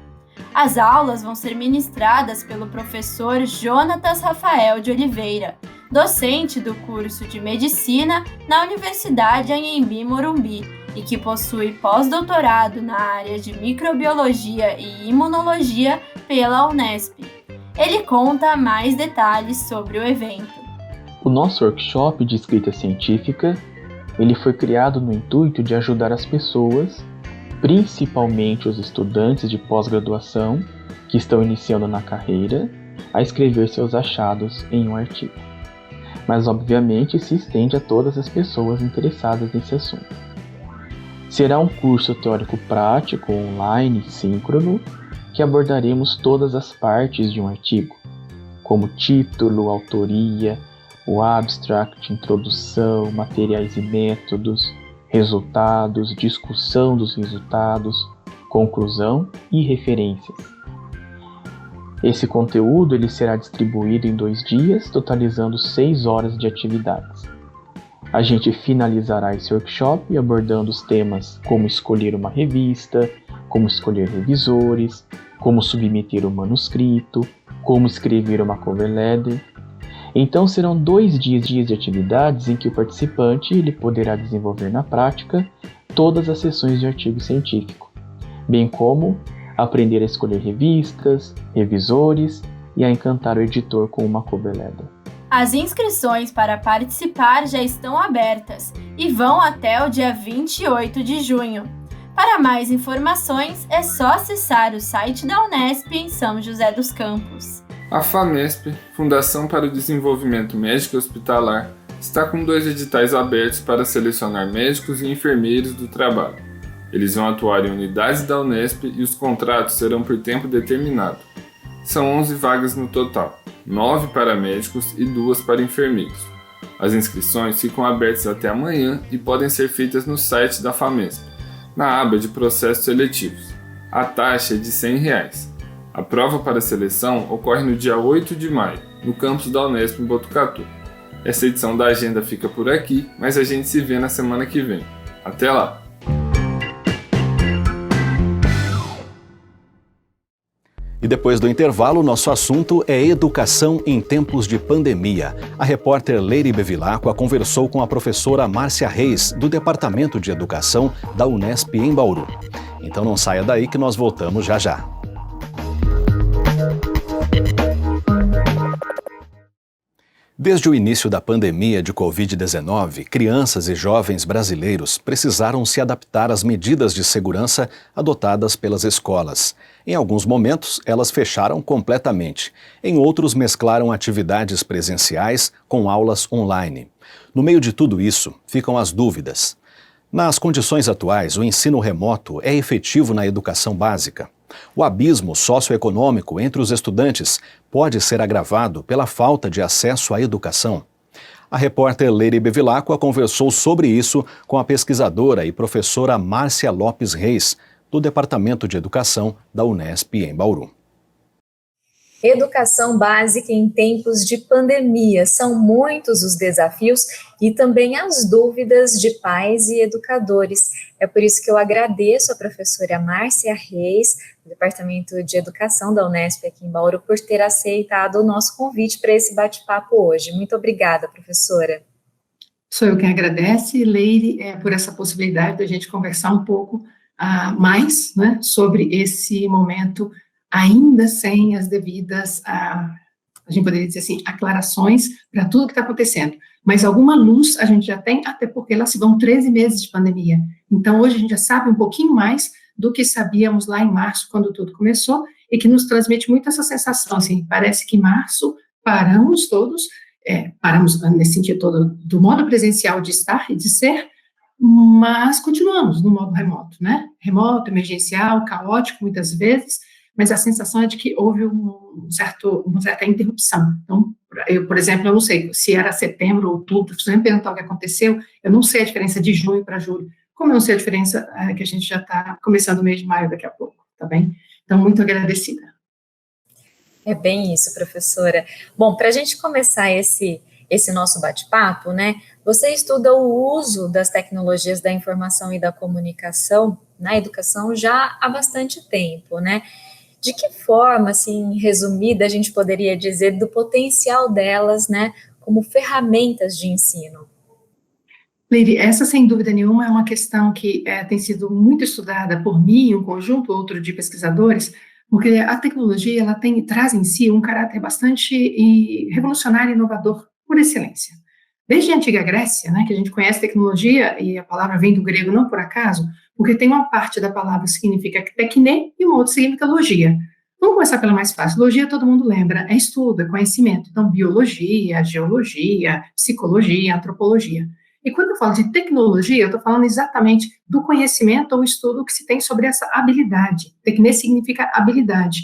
R: As aulas vão ser ministradas pelo professor Jonatas Rafael de Oliveira, docente do curso de Medicina na Universidade Anhembi Morumbi e que possui pós-doutorado na área de Microbiologia e Imunologia pela Unesp. Ele conta mais detalhes sobre o evento.
T: O nosso workshop de escrita científica, ele foi criado no intuito de ajudar as pessoas, principalmente os estudantes de pós-graduação que estão iniciando na carreira, a escrever seus achados em um artigo. Mas obviamente se estende a todas as pessoas interessadas nesse assunto. Será um curso teórico-prático online síncrono que abordaremos todas as partes de um artigo, como título, autoria, o abstract, introdução, materiais e métodos, resultados, discussão dos resultados, conclusão e referências. Esse conteúdo ele será distribuído em 2 dias, totalizando 6 horas de atividades. A gente finalizará esse workshop abordando os temas como escolher uma revista, como escolher revisores, como submeter um manuscrito, como escrever uma cover letter. Então serão 2 dias de atividades em que o participante ele poderá desenvolver na prática todas as sessões de artigo científico, bem como aprender a escolher revistas, revisores e a encantar o editor com uma cover letter.
R: As inscrições para participar já estão abertas e vão até o dia 28 de junho. Para mais informações, é só acessar o site da Unesp em São José dos Campos.
S: A FAMESP, Fundação para o Desenvolvimento Médico e Hospitalar, está com 2 editais abertos para selecionar médicos e enfermeiros do trabalho. Eles vão atuar em unidades da Unesp e os contratos serão por tempo determinado. São 11 vagas no total, 9 para médicos e 2 para enfermeiros. As inscrições ficam abertas até amanhã e podem ser feitas no site da FAMESP, na aba de processos seletivos. A taxa é de R$100. A prova para seleção ocorre no dia 8 de maio, no campus da Unesp em Botucatu. Essa edição da agenda fica por aqui, mas a gente se vê na semana que vem. Até lá!
A: E depois do intervalo, nosso assunto é educação em tempos de pandemia. A repórter Leire Bevilacqua conversou com a professora Márcia Reis, do Departamento de Educação da Unesp em Bauru. Então não saia daí que nós voltamos já já. Desde o início da pandemia de Covid-19, crianças e jovens brasileiros precisaram se adaptar às medidas de segurança adotadas pelas escolas. Em alguns momentos, elas fecharam completamente. Em outros, mesclaram atividades presenciais com aulas online. No meio de tudo isso, ficam as dúvidas. Nas condições atuais, o ensino remoto é efetivo na educação básica? O abismo socioeconômico entre os estudantes pode ser agravado pela falta de acesso à educação? A repórter Leire Bevilacqua conversou sobre isso com a pesquisadora e professora Márcia Lopes Reis, do Departamento de Educação da Unesp em Bauru.
U: Educação básica em tempos de pandemia. São muitos os desafios e também as dúvidas de pais e educadores. É por isso que eu agradeço a professora Márcia Reis, do Departamento de Educação da Unesp aqui em Bauru, por ter aceitado o nosso convite para esse bate-papo hoje. Muito obrigada, professora.
V: Sou eu quem agradece, Leire, por essa possibilidade de a gente conversar um pouco mais, né, sobre esse momento ainda sem as devidas, a gente poderia dizer assim, aclarações para tudo que está acontecendo. Mas alguma luz a gente já tem, até porque lá se vão 13 meses de pandemia. Então, hoje a gente já sabe um pouquinho mais do que sabíamos lá em março, quando tudo começou, e que nos transmite muito essa sensação, assim, parece que em março paramos todos, paramos nesse sentido todo, do modo presencial de estar e de ser, mas continuamos no modo remoto, né? Remoto, emergencial, caótico, muitas vezes, mas a sensação é de que houve uma certa interrupção. Então, eu, por exemplo, eu não sei se era setembro ou outubro, se você me perguntar o que aconteceu, eu não sei a diferença de junho para julho, como eu não sei a diferença que a gente já está começando o mês de maio daqui a pouco, tá bem? Então, muito agradecida.
U: É bem isso, professora. Bom, para a gente começar esse nosso bate-papo, né, você estuda o uso das tecnologias da informação e da comunicação na educação já há bastante tempo, né? De que forma, assim, resumida, a gente poderia dizer do potencial delas, né, como ferramentas de ensino?
V: Leire, essa, sem dúvida nenhuma, é uma questão que tem sido muito estudada por mim e um conjunto outro de pesquisadores, porque a tecnologia, ela traz em si um caráter bastante revolucionário e inovador, por excelência. Desde a antiga Grécia, né, que a gente conhece tecnologia, e a palavra vem do grego não por acaso, porque tem uma parte da palavra que significa tecne e uma outra significa logia. Vamos começar pela mais fácil. Logia, todo mundo lembra, é estudo, é conhecimento. Então, biologia, geologia, psicologia, antropologia. E quando eu falo de tecnologia, eu estou falando exatamente do conhecimento ou estudo que se tem sobre essa habilidade. Tecne significa habilidade.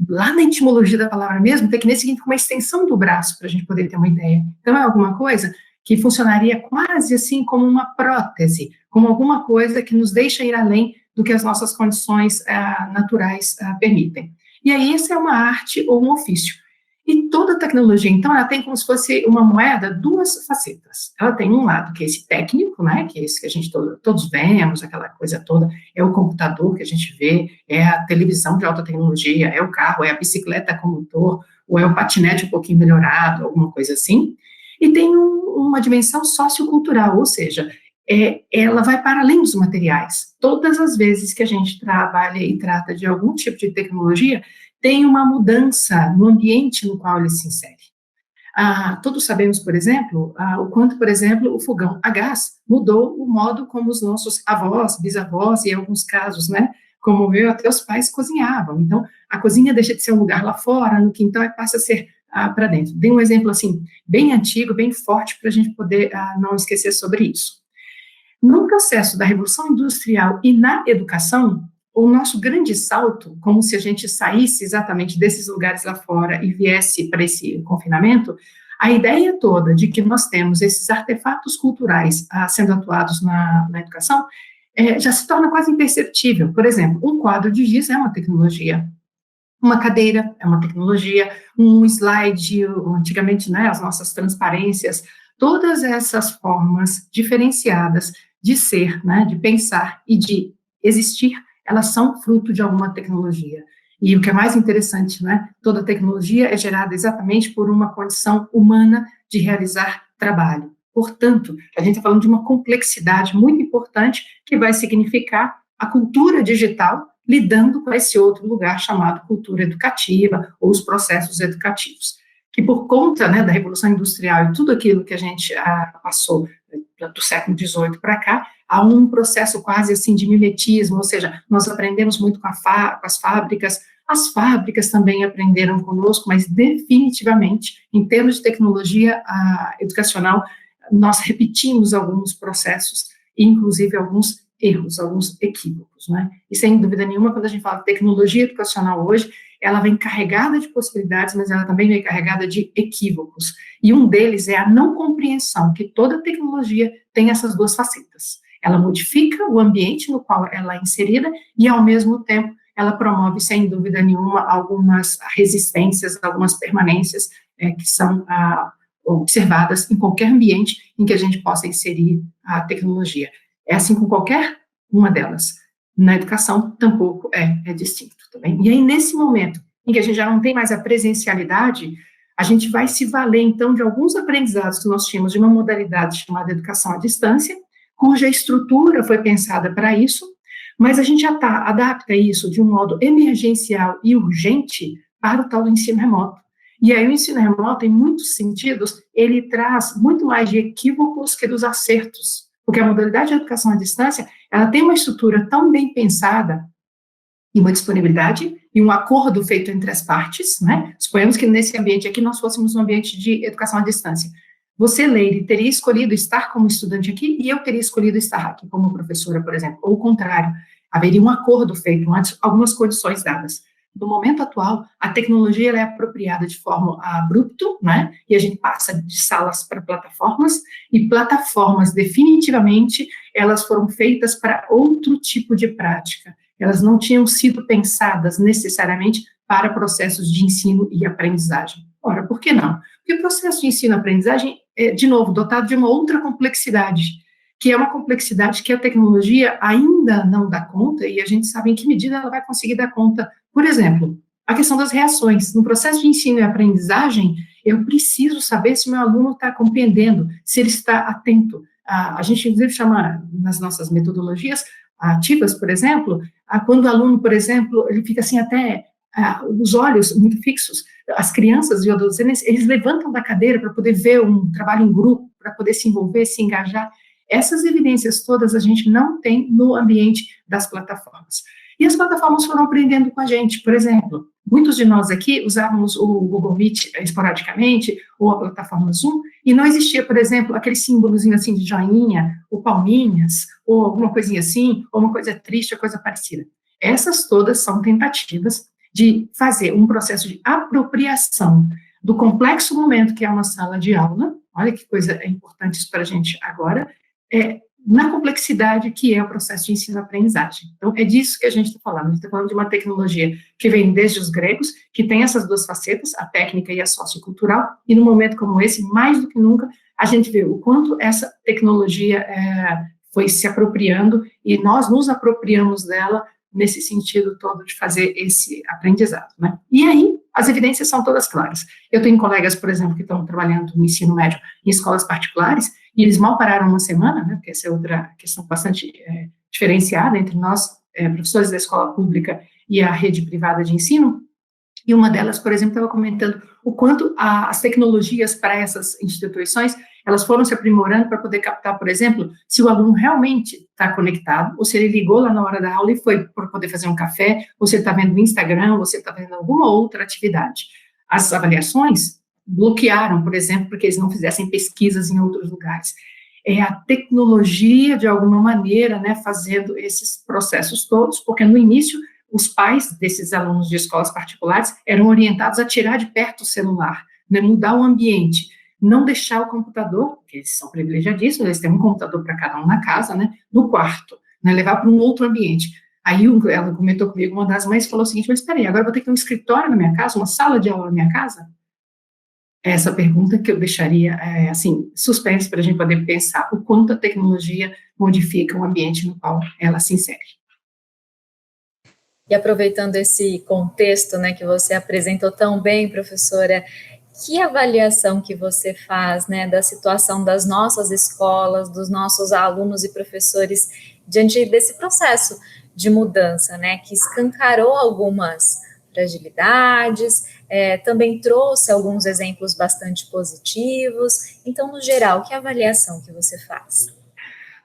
V: Lá na etimologia da palavra mesmo, tecne significa uma extensão do braço, para a gente poder ter uma ideia. Então, é alguma coisa que funcionaria quase assim como uma prótese, como alguma coisa que nos deixa ir além do que as nossas condições naturais permitem. E aí, essa é uma arte ou um ofício. E toda tecnologia, então, ela tem como se fosse uma moeda, duas facetas. Ela tem um lado, que é esse técnico, né, que é esse que a gente todos vemos, aquela coisa toda, é o computador que a gente vê, é a televisão de alta tecnologia, é o carro, é a bicicleta com motor, ou é o patinete um pouquinho melhorado, alguma coisa assim. E tem uma dimensão sociocultural, ou seja, ela vai para além dos materiais. Todas as vezes que a gente trabalha e trata de algum tipo de tecnologia, tem uma mudança no ambiente no qual ele se insere. Todos sabemos, por exemplo, o quanto, por exemplo, o fogão a gás mudou o modo como os nossos avós, bisavós, e em alguns casos, né, como o meu, até os pais cozinhavam. Então, a cozinha deixa de ser um lugar lá fora, no quintal, e passa a ser para dentro. Dei um exemplo, assim, bem antigo, bem forte, para a gente poder não esquecer sobre isso. No processo da Revolução Industrial e na educação, o nosso grande salto, como se a gente saísse exatamente desses lugares lá fora e viesse para esse confinamento, a ideia toda de que nós temos esses artefatos culturais sendo atuados na educação já se torna quase imperceptível. Por exemplo, um quadro de giz é uma tecnologia, uma cadeira é uma tecnologia, um slide, antigamente, né, as nossas transparências, todas essas formas diferenciadas de ser, né, de pensar e de existir, elas são fruto de alguma tecnologia. E o que é mais interessante, né, toda tecnologia é gerada exatamente por uma condição humana de realizar trabalho. Portanto, a gente está falando de uma complexidade muito importante que vai significar a cultura digital lidando com esse outro lugar chamado cultura educativa ou os processos educativos, que por conta, né, da Revolução Industrial e tudo aquilo que a gente passou do século XVIII para cá, há um processo quase assim de mimetismo, ou seja, nós aprendemos muito com as fábricas também aprenderam conosco, mas definitivamente, em termos de tecnologia educacional, nós repetimos alguns processos, inclusive alguns erros, alguns equívocos, né? E sem dúvida nenhuma, quando a gente fala de tecnologia educacional hoje, ela vem carregada de possibilidades, mas ela também vem carregada de equívocos. E um deles é a não compreensão que toda tecnologia tem essas duas facetas. Ela modifica o ambiente no qual ela é inserida e, ao mesmo tempo, ela promove, sem dúvida nenhuma, algumas resistências, algumas permanências que são observadas em qualquer ambiente em que a gente possa inserir a tecnologia. É assim com qualquer uma delas. Na educação, tampouco é distinto também. E aí, nesse momento em que a gente já não tem mais a presencialidade, a gente vai se valer, então, de alguns aprendizados que nós tínhamos de uma modalidade chamada educação à distância, cuja estrutura foi pensada para isso, mas a gente já adapta isso de um modo emergencial e urgente para o tal do ensino remoto. E aí o ensino remoto, em muitos sentidos, ele traz muito mais de equívocos que dos acertos, porque a modalidade de educação à distância, ela tem uma estrutura tão bem pensada, e uma disponibilidade, e um acordo feito entre as partes, né? Suponhamos que nesse ambiente aqui nós fôssemos um ambiente de educação à distância. Você, Leire, teria escolhido estar como estudante aqui, e eu teria escolhido estar aqui como professora, por exemplo, ou o contrário, haveria um acordo feito antes, algumas condições dadas. No momento atual, a tecnologia ela é apropriada de forma abrupta, né? E a gente passa de salas para plataformas, e plataformas, definitivamente, elas foram feitas para outro tipo de prática. Elas não tinham sido pensadas necessariamente para processos de ensino e aprendizagem. Ora, por que não? Porque o processo de ensino e aprendizagem é, de novo, dotado de uma outra complexidade, que é uma complexidade que a tecnologia ainda não dá conta, e a gente sabe em que medida ela vai conseguir dar conta. Por exemplo, a questão das reações. No processo de ensino e aprendizagem, eu preciso saber se o meu aluno está compreendendo, se ele está atento. A gente, inclusive, chama, nas nossas metodologias ativas, por exemplo, quando o aluno, por exemplo, ele fica assim até os olhos muito fixos, as crianças e adolescentes, eles levantam da cadeira para poder ver um trabalho em grupo, para poder se envolver, se engajar. Essas evidências todas a gente não tem no ambiente das plataformas. E as plataformas foram aprendendo com a gente. Por exemplo, muitos de nós aqui usávamos o Google Meet esporadicamente, ou a plataforma Zoom, e não existia, por exemplo, aquele símbolozinho assim de joinha, ou palminhas, ou alguma coisinha assim, ou uma coisa triste, ou coisa parecida. Essas todas são tentativas de fazer um processo de apropriação do complexo momento que é uma sala de aula. Olha que coisa importante isso para a gente agora, na complexidade que é o processo de ensino-aprendizagem. Então, é disso que a gente está falando. A gente está falando de uma tecnologia que vem desde os gregos, que tem essas duas facetas, a técnica e a sociocultural, e num momento como esse, mais do que nunca, a gente vê o quanto essa tecnologia foi se apropriando, e nós nos apropriamos dela nesse sentido todo de fazer esse aprendizado, né? E aí, as evidências são todas claras. Eu tenho colegas, por exemplo, que estão trabalhando no ensino médio em escolas particulares, e eles mal pararam uma semana, né, porque essa é outra questão bastante diferenciada entre nós, professores da escola pública e a rede privada de ensino, e uma delas, por exemplo, estava comentando o quanto as tecnologias para essas instituições, elas foram se aprimorando para poder captar, por exemplo, se o aluno realmente está conectado, ou se ele ligou lá na hora da aula e foi para poder fazer um café, ou se ele está vendo o Instagram, ou se ele está vendo alguma outra atividade. As avaliações bloquearam, por exemplo, porque eles não fizessem pesquisas em outros lugares. É a tecnologia, de alguma maneira, né, fazendo esses processos todos, porque no início, os pais desses alunos de escolas particulares eram orientados a tirar de perto o celular, né, mudar o ambiente, não deixar o computador, porque eles são privilegiadíssimos, eles têm um computador para cada um na casa, né, no quarto, né, levar para um outro ambiente. Aí ela comentou comigo, uma das mães falou o seguinte, mas espera aí, agora eu vou ter que ter um escritório na minha casa, uma sala de aula na minha casa? Essa pergunta que eu deixaria, assim, suspense para a gente poder pensar o quanto a tecnologia modifica o ambiente no qual ela se insere.
U: E aproveitando esse contexto, né, que você apresentou tão bem, professora, que avaliação que você faz, né, da situação das nossas escolas, dos nossos alunos e professores diante desse processo de mudança, né, que escancarou algumas fragilidades, também trouxe alguns exemplos bastante positivos. Então, no geral, que avaliação que você faz?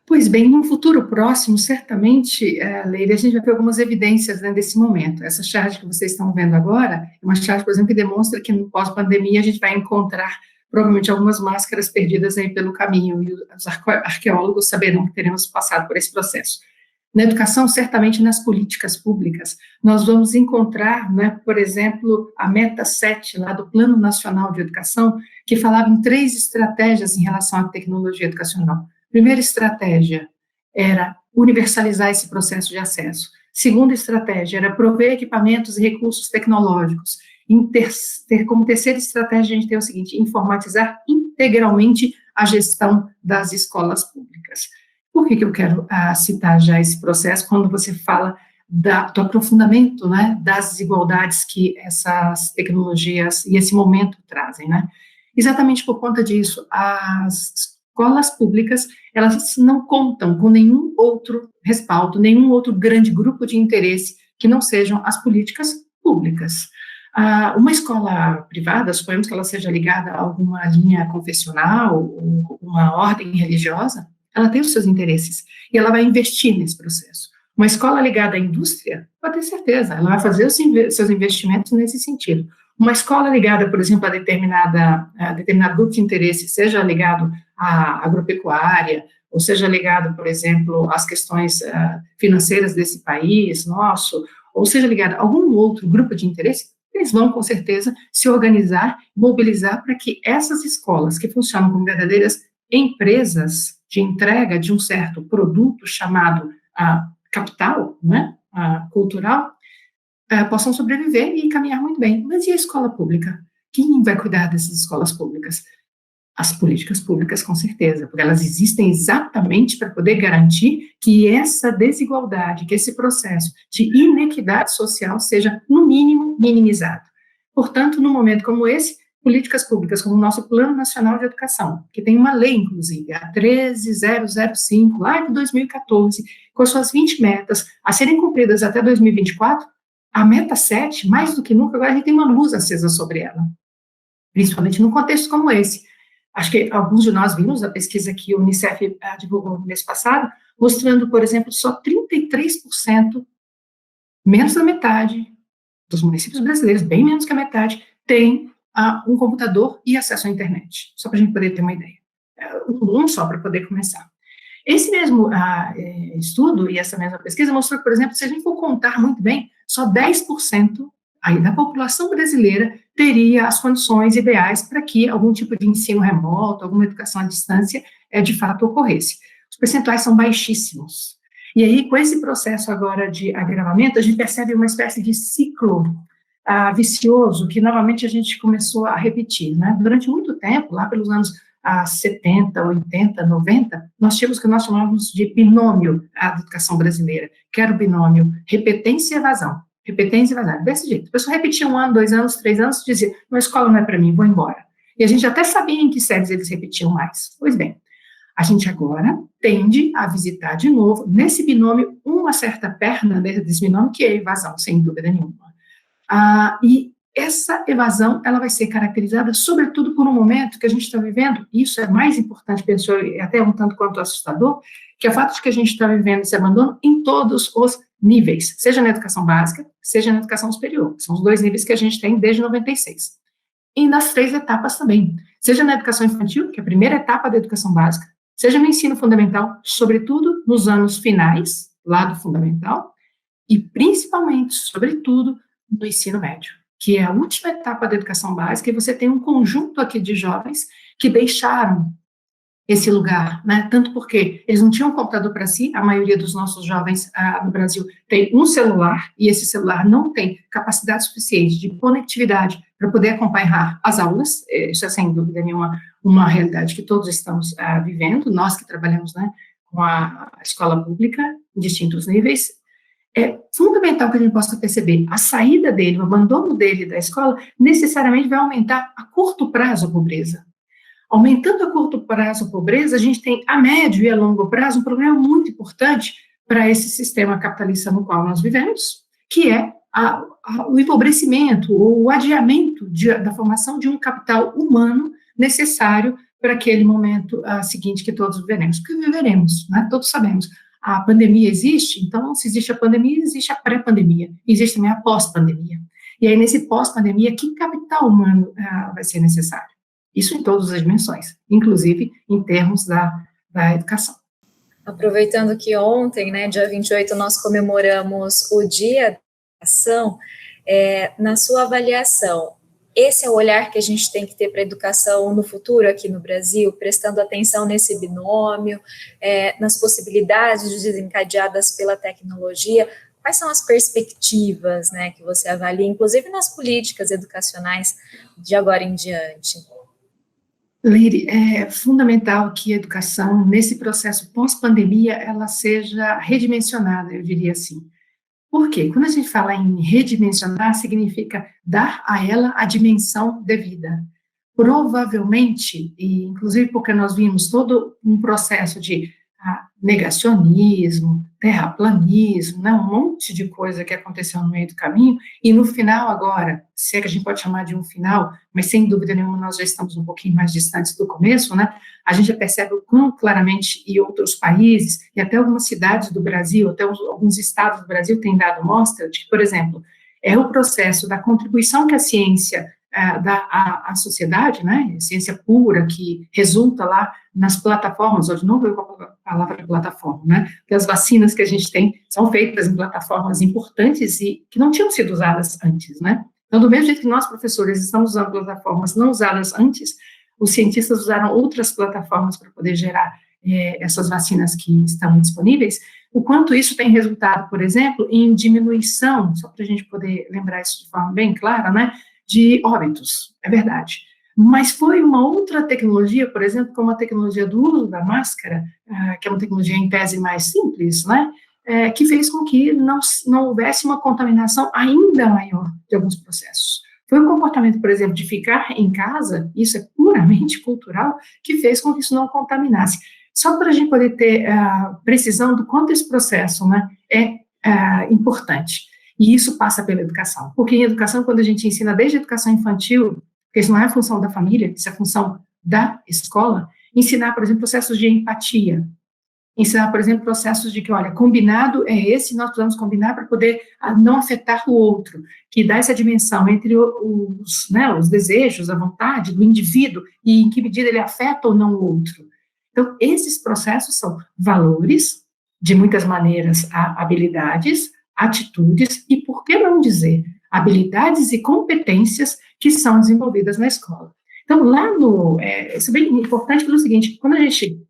V: Pois bem, no futuro próximo, certamente, Leila, a gente vai ter algumas evidências, né, desse momento. Essa charge que vocês estão vendo agora é uma charge, por exemplo, que demonstra que no pós-pandemia a gente vai encontrar provavelmente algumas máscaras perdidas aí pelo caminho, e os arqueólogos saberão que teremos passado por esse processo. Na educação, certamente nas políticas públicas, nós vamos encontrar, né, por exemplo, a meta 7 lá do Plano Nacional de Educação, que falava em 3 estratégias em relação à tecnologia educacional. Primeira estratégia era universalizar esse processo de acesso. Segunda estratégia era prover equipamentos e recursos tecnológicos. Como terceira estratégia, a gente tem o seguinte: informatizar integralmente a gestão das escolas públicas. Por que eu quero citar já esse processo quando você fala do aprofundamento, né, das desigualdades que essas tecnologias e esse momento trazem, né? Exatamente por conta disso, as escolas públicas, elas não contam com nenhum outro respaldo, nenhum outro grande grupo de interesse que não sejam as políticas públicas. Uma escola privada, suponhamos que ela seja ligada a alguma linha confessional, ou uma ordem religiosa, ela tem os seus interesses e ela vai investir nesse processo. Uma escola ligada à indústria, pode ter certeza, ela vai fazer os seus investimentos nesse sentido. Uma escola ligada, por exemplo, a determinado grupo de interesse, seja ligado à agropecuária, ou seja ligado, por exemplo, às questões financeiras desse país nosso, ou seja ligado a algum outro grupo de interesse, eles vão, com certeza, se organizar, mobilizar para que essas escolas, que funcionam como verdadeiras empresas de entrega de um certo produto chamado capital, né, cultural, possam sobreviver e caminhar muito bem. Mas e a escola pública? Quem vai cuidar dessas escolas públicas? As políticas públicas, com certeza, porque elas existem exatamente para poder garantir que essa desigualdade, que esse processo de inequidade social seja, no mínimo, minimizado. Portanto, num momento como esse, políticas públicas como o nosso Plano Nacional de Educação, que tem uma lei, inclusive, a 13005, lá de 2014, com as suas 20 metas a serem cumpridas até 2024, a meta 7, mais do que nunca, agora a gente tem uma luz acesa sobre ela, principalmente num contexto como esse. Acho que alguns de nós vimos a pesquisa que o Unicef divulgou no mês passado, mostrando, por exemplo, só 33%, menos da metade dos municípios brasileiros, bem menos que a metade, tem um computador e acesso à internet, só para a gente poder ter uma ideia. Um só para poder começar. Esse mesmo estudo e essa mesma pesquisa mostrou que, por exemplo, se a gente for contar muito bem, só 10% aí da população brasileira teria as condições ideais para que algum tipo de ensino remoto, alguma educação à distância, de fato ocorresse. Os percentuais são baixíssimos. E aí, com esse processo agora de agravamento, a gente percebe uma espécie de ciclo vicioso que novamente a gente começou a repetir, né? Durante muito tempo, lá pelos anos 70, 80, 90, nós tínhamos o que nós chamávamos de binômio da educação brasileira, que era o binômio repetência e evasão. Repetência e evasão, desse jeito. A pessoa repetia 1 ano, 2 anos, 3 anos, dizia, a escola não é para mim, vou embora. E a gente até sabia em que séries eles repetiam mais. Pois bem, a gente agora tende a visitar de novo, nesse binômio, uma certa perna desse binômio, que é a evasão, sem dúvida nenhuma. E essa evasão, ela vai ser caracterizada, sobretudo, por um momento que a gente está vivendo, e isso é mais importante, penso eu, até um tanto quanto assustador, que é o fato de que a gente está vivendo esse abandono em todos os níveis, seja na educação básica, seja na educação superior, são os 2 níveis que a gente tem desde 96. E nas 3 etapas também, seja na educação infantil, que é a primeira etapa da educação básica, seja no ensino fundamental, sobretudo nos anos finais, lá do fundamental, e principalmente, sobretudo, no ensino médio, que é a última etapa da educação básica, e você tem um conjunto aqui de jovens que deixaram esse lugar, né, tanto porque eles não tinham um computador para si, a maioria dos nossos jovens no Brasil tem um celular, e esse celular não tem capacidade suficiente de conectividade para poder acompanhar as aulas, isso é sem dúvida nenhuma uma realidade que todos estamos vivendo, nós que trabalhamos, né, com a escola pública, em distintos níveis, é fundamental que a gente possa perceber, a saída dele, o abandono dele da escola, necessariamente vai aumentar a curto prazo a pobreza. Aumentando a curto prazo a pobreza, a gente tem a médio e a longo prazo um problema muito importante para esse sistema capitalista no qual nós vivemos, que é o empobrecimento, ou o adiamento da formação de um capital humano necessário para aquele momento seguinte que todos viveremos. Porque viveremos, né? Todos sabemos. A pandemia existe, então, se existe a pandemia, existe a pré-pandemia, existe também a pós-pandemia. E aí, nesse pós-pandemia, que capital humano vai ser necessário? Isso em todas as dimensões, inclusive em termos da educação.
U: Aproveitando que ontem, né, dia 28, nós comemoramos o Dia da Educação, na sua avaliação, esse é o olhar que a gente tem que ter para a educação no futuro aqui no Brasil, prestando atenção nesse binômio, nas possibilidades desencadeadas pela tecnologia. Quais são as perspectivas, né, que você avalia, inclusive nas políticas educacionais de agora em diante?
V: Leire, é fundamental que a educação, nesse processo pós-pandemia, ela seja redimensionada, eu diria assim. Por quê? Quando a gente fala em redimensionar, significa dar a ela a dimensão devida. Provavelmente, e inclusive porque nós vimos todo um processo de negacionismo, terraplanismo, né, um monte de coisa que aconteceu no meio do caminho, e no final agora, se é que a gente pode chamar de um final, mas sem dúvida nenhuma nós já estamos um pouquinho mais distantes do começo, né, a gente já percebe o quão claramente em outros países, e até algumas cidades do Brasil, até alguns estados do Brasil têm dado mostra de que, por exemplo, é o processo da contribuição que a ciência dá à sociedade, né, ciência pura, que resulta lá nas plataformas, hoje não veio a palavra plataforma, né, porque as vacinas que a gente tem são feitas em plataformas importantes e que não tinham sido usadas antes, né. Então, do mesmo jeito que nós, professores, estamos usando plataformas não usadas antes, os cientistas usaram outras plataformas para poder gerar essas vacinas que estão disponíveis, o quanto isso tem resultado, por exemplo, em diminuição, só para a gente poder lembrar isso de forma bem clara, né, de óbitos, é verdade. Mas foi uma outra tecnologia, por exemplo, como a tecnologia do uso da máscara, que é uma tecnologia em tese mais simples, né, que fez com que não houvesse uma contaminação ainda maior de alguns processos. Foi o comportamento, por exemplo, de ficar em casa, isso é puramente cultural, que fez com que isso não contaminasse. Só para a gente poder ter precisão do quanto esse processo, né, é importante. E isso passa pela educação, porque em educação, quando a gente ensina desde a educação infantil, porque isso não é a função da família, isso é a função da escola, ensinar, por exemplo, processos de empatia, ensinar, por exemplo, processos de que, olha, combinado é esse, nós precisamos combinar para poder não afetar o outro, que dá essa dimensão entre os desejos, a vontade do indivíduo e em que medida ele afeta ou não o outro. Então, esses processos são valores, de muitas maneiras, habilidades, atitudes e, por que não dizer, habilidades e competências que são desenvolvidas na escola. Então, lá isso é bem importante pelo seguinte, quando a gente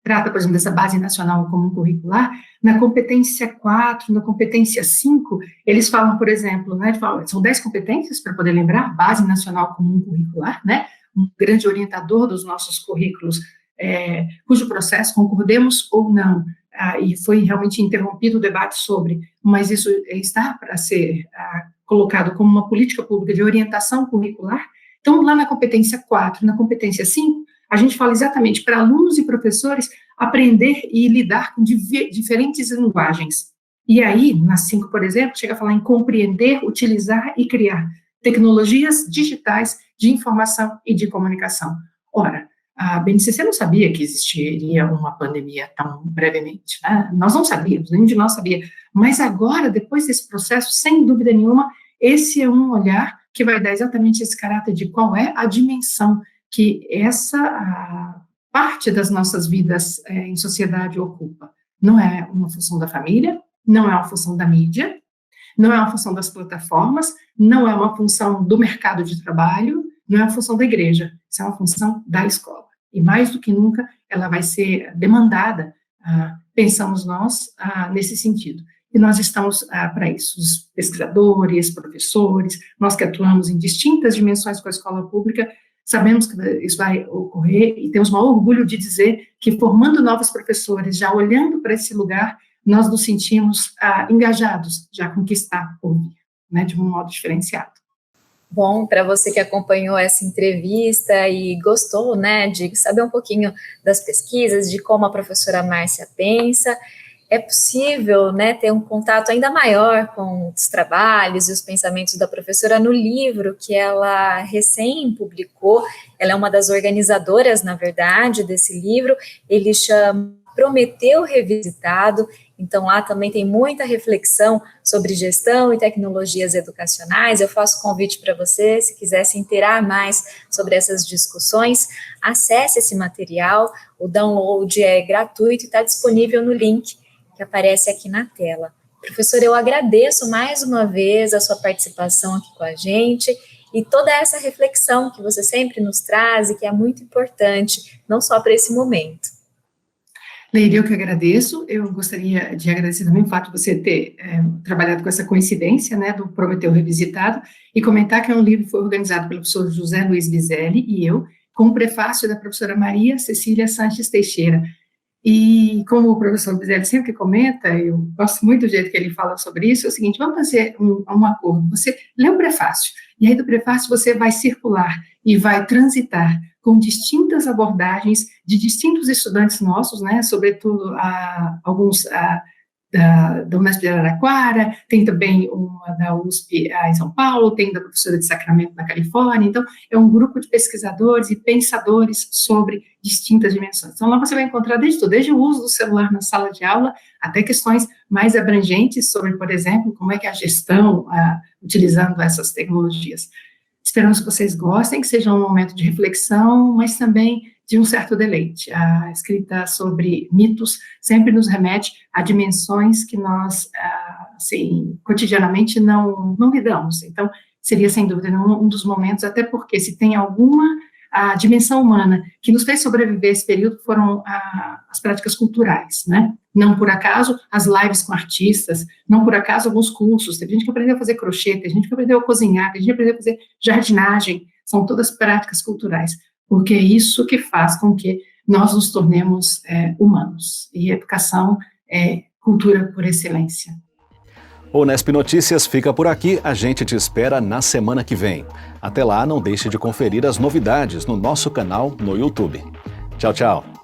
V: trata, por exemplo, dessa base nacional comum curricular, na competência 4, na competência 5, eles falam, por exemplo, né, são 10 competências, para poder lembrar, base nacional comum curricular, né, um grande orientador dos nossos currículos, cujo processo, concordemos ou não, e foi realmente interrompido o debate sobre, mas isso está para ser colocado como uma política pública de orientação curricular. Então, lá na competência 4, na competência 5, a gente fala exatamente para alunos e professores aprender e lidar com diferentes linguagens. E aí, na 5, por exemplo, chega a falar em compreender, utilizar e criar tecnologias digitais de informação e de comunicação. Ora, a BNCC não sabia que existiria uma pandemia tão brevemente, né? Nós não sabíamos, nenhum de nós sabia, mas agora, depois desse processo, sem dúvida nenhuma, esse é um olhar que vai dar exatamente esse caráter de qual é a dimensão que essa parte das nossas vidas em sociedade ocupa. Não é uma função da família, não é uma função da mídia, não é uma função das plataformas, não é uma função do mercado de trabalho, não é uma função da igreja, isso é uma função da escola. E mais do que nunca, ela vai ser demandada, pensamos nós, nesse sentido. E nós estamos para isso, os pesquisadores, professores, nós que atuamos em distintas dimensões com a escola pública, sabemos que isso vai ocorrer e temos o maior orgulho de dizer que formando novos professores, já olhando para esse lugar, nós nos sentimos engajados já com o que está por vir, né, de um modo diferenciado.
U: Bom, para você que acompanhou essa entrevista e gostou, né, de saber um pouquinho das pesquisas, de como a professora Márcia pensa, é possível, né, ter um contato ainda maior com os trabalhos e os pensamentos da professora no livro que ela recém publicou. Ela é uma das organizadoras, na verdade, desse livro. Ele chama Prometeu Revisitado. Então, lá também tem muita reflexão sobre gestão e tecnologias educacionais. Eu faço convite para você, se quiser se inteirar mais sobre essas discussões, acesse esse material. O download é gratuito e está disponível no link que aparece aqui na tela. Professora, eu agradeço mais uma vez a sua participação aqui com a gente e toda essa reflexão que você sempre nos traz e que é muito importante, não só para esse momento.
V: Leire, eu que agradeço. Eu gostaria de agradecer também o fato de você ter trabalhado com essa coincidência, né, do Prometeu Revisitado, e comentar que é um livro que foi organizado pelo professor José Luiz Biselli e eu, com o prefácio da professora Maria Cecília Sanches Teixeira. E como o professor Biselli sempre comenta, eu gosto muito do jeito que ele fala sobre isso, é o seguinte: vamos fazer um acordo. Você lê o prefácio, e aí do prefácio você vai circular e vai transitar com distintas abordagens de distintos estudantes nossos, né, sobretudo alguns da Unesp de Araraquara, tem também uma da USP em São Paulo, tem da professora de Sacramento na Califórnia. Então é um grupo de pesquisadores e pensadores sobre distintas dimensões. Então lá você vai encontrar desde o uso do celular na sala de aula até questões mais abrangentes sobre, por exemplo, como é que é a gestão utilizando essas tecnologias. Esperamos que vocês gostem, que seja um momento de reflexão, mas também de um certo deleite. A escrita sobre mitos sempre nos remete a dimensões que nós, assim, cotidianamente não lidamos. Então, seria, sem dúvida, um dos momentos, até porque se tem alguma dimensão humana que nos fez sobreviver esse período, foram as práticas culturais, né? Não por acaso as lives com artistas, não por acaso alguns cursos. Teve gente que aprendeu a fazer crochê, tem gente que aprendeu a cozinhar, tem gente que aprendeu a fazer jardinagem. São todas práticas culturais, porque é isso que faz com que nós nos tornemos humanos. E educação é cultura por excelência.
A: O Unesp Notícias fica por aqui, a gente te espera na semana que vem. Até lá, não deixe de conferir as novidades no nosso canal no YouTube. Tchau, tchau.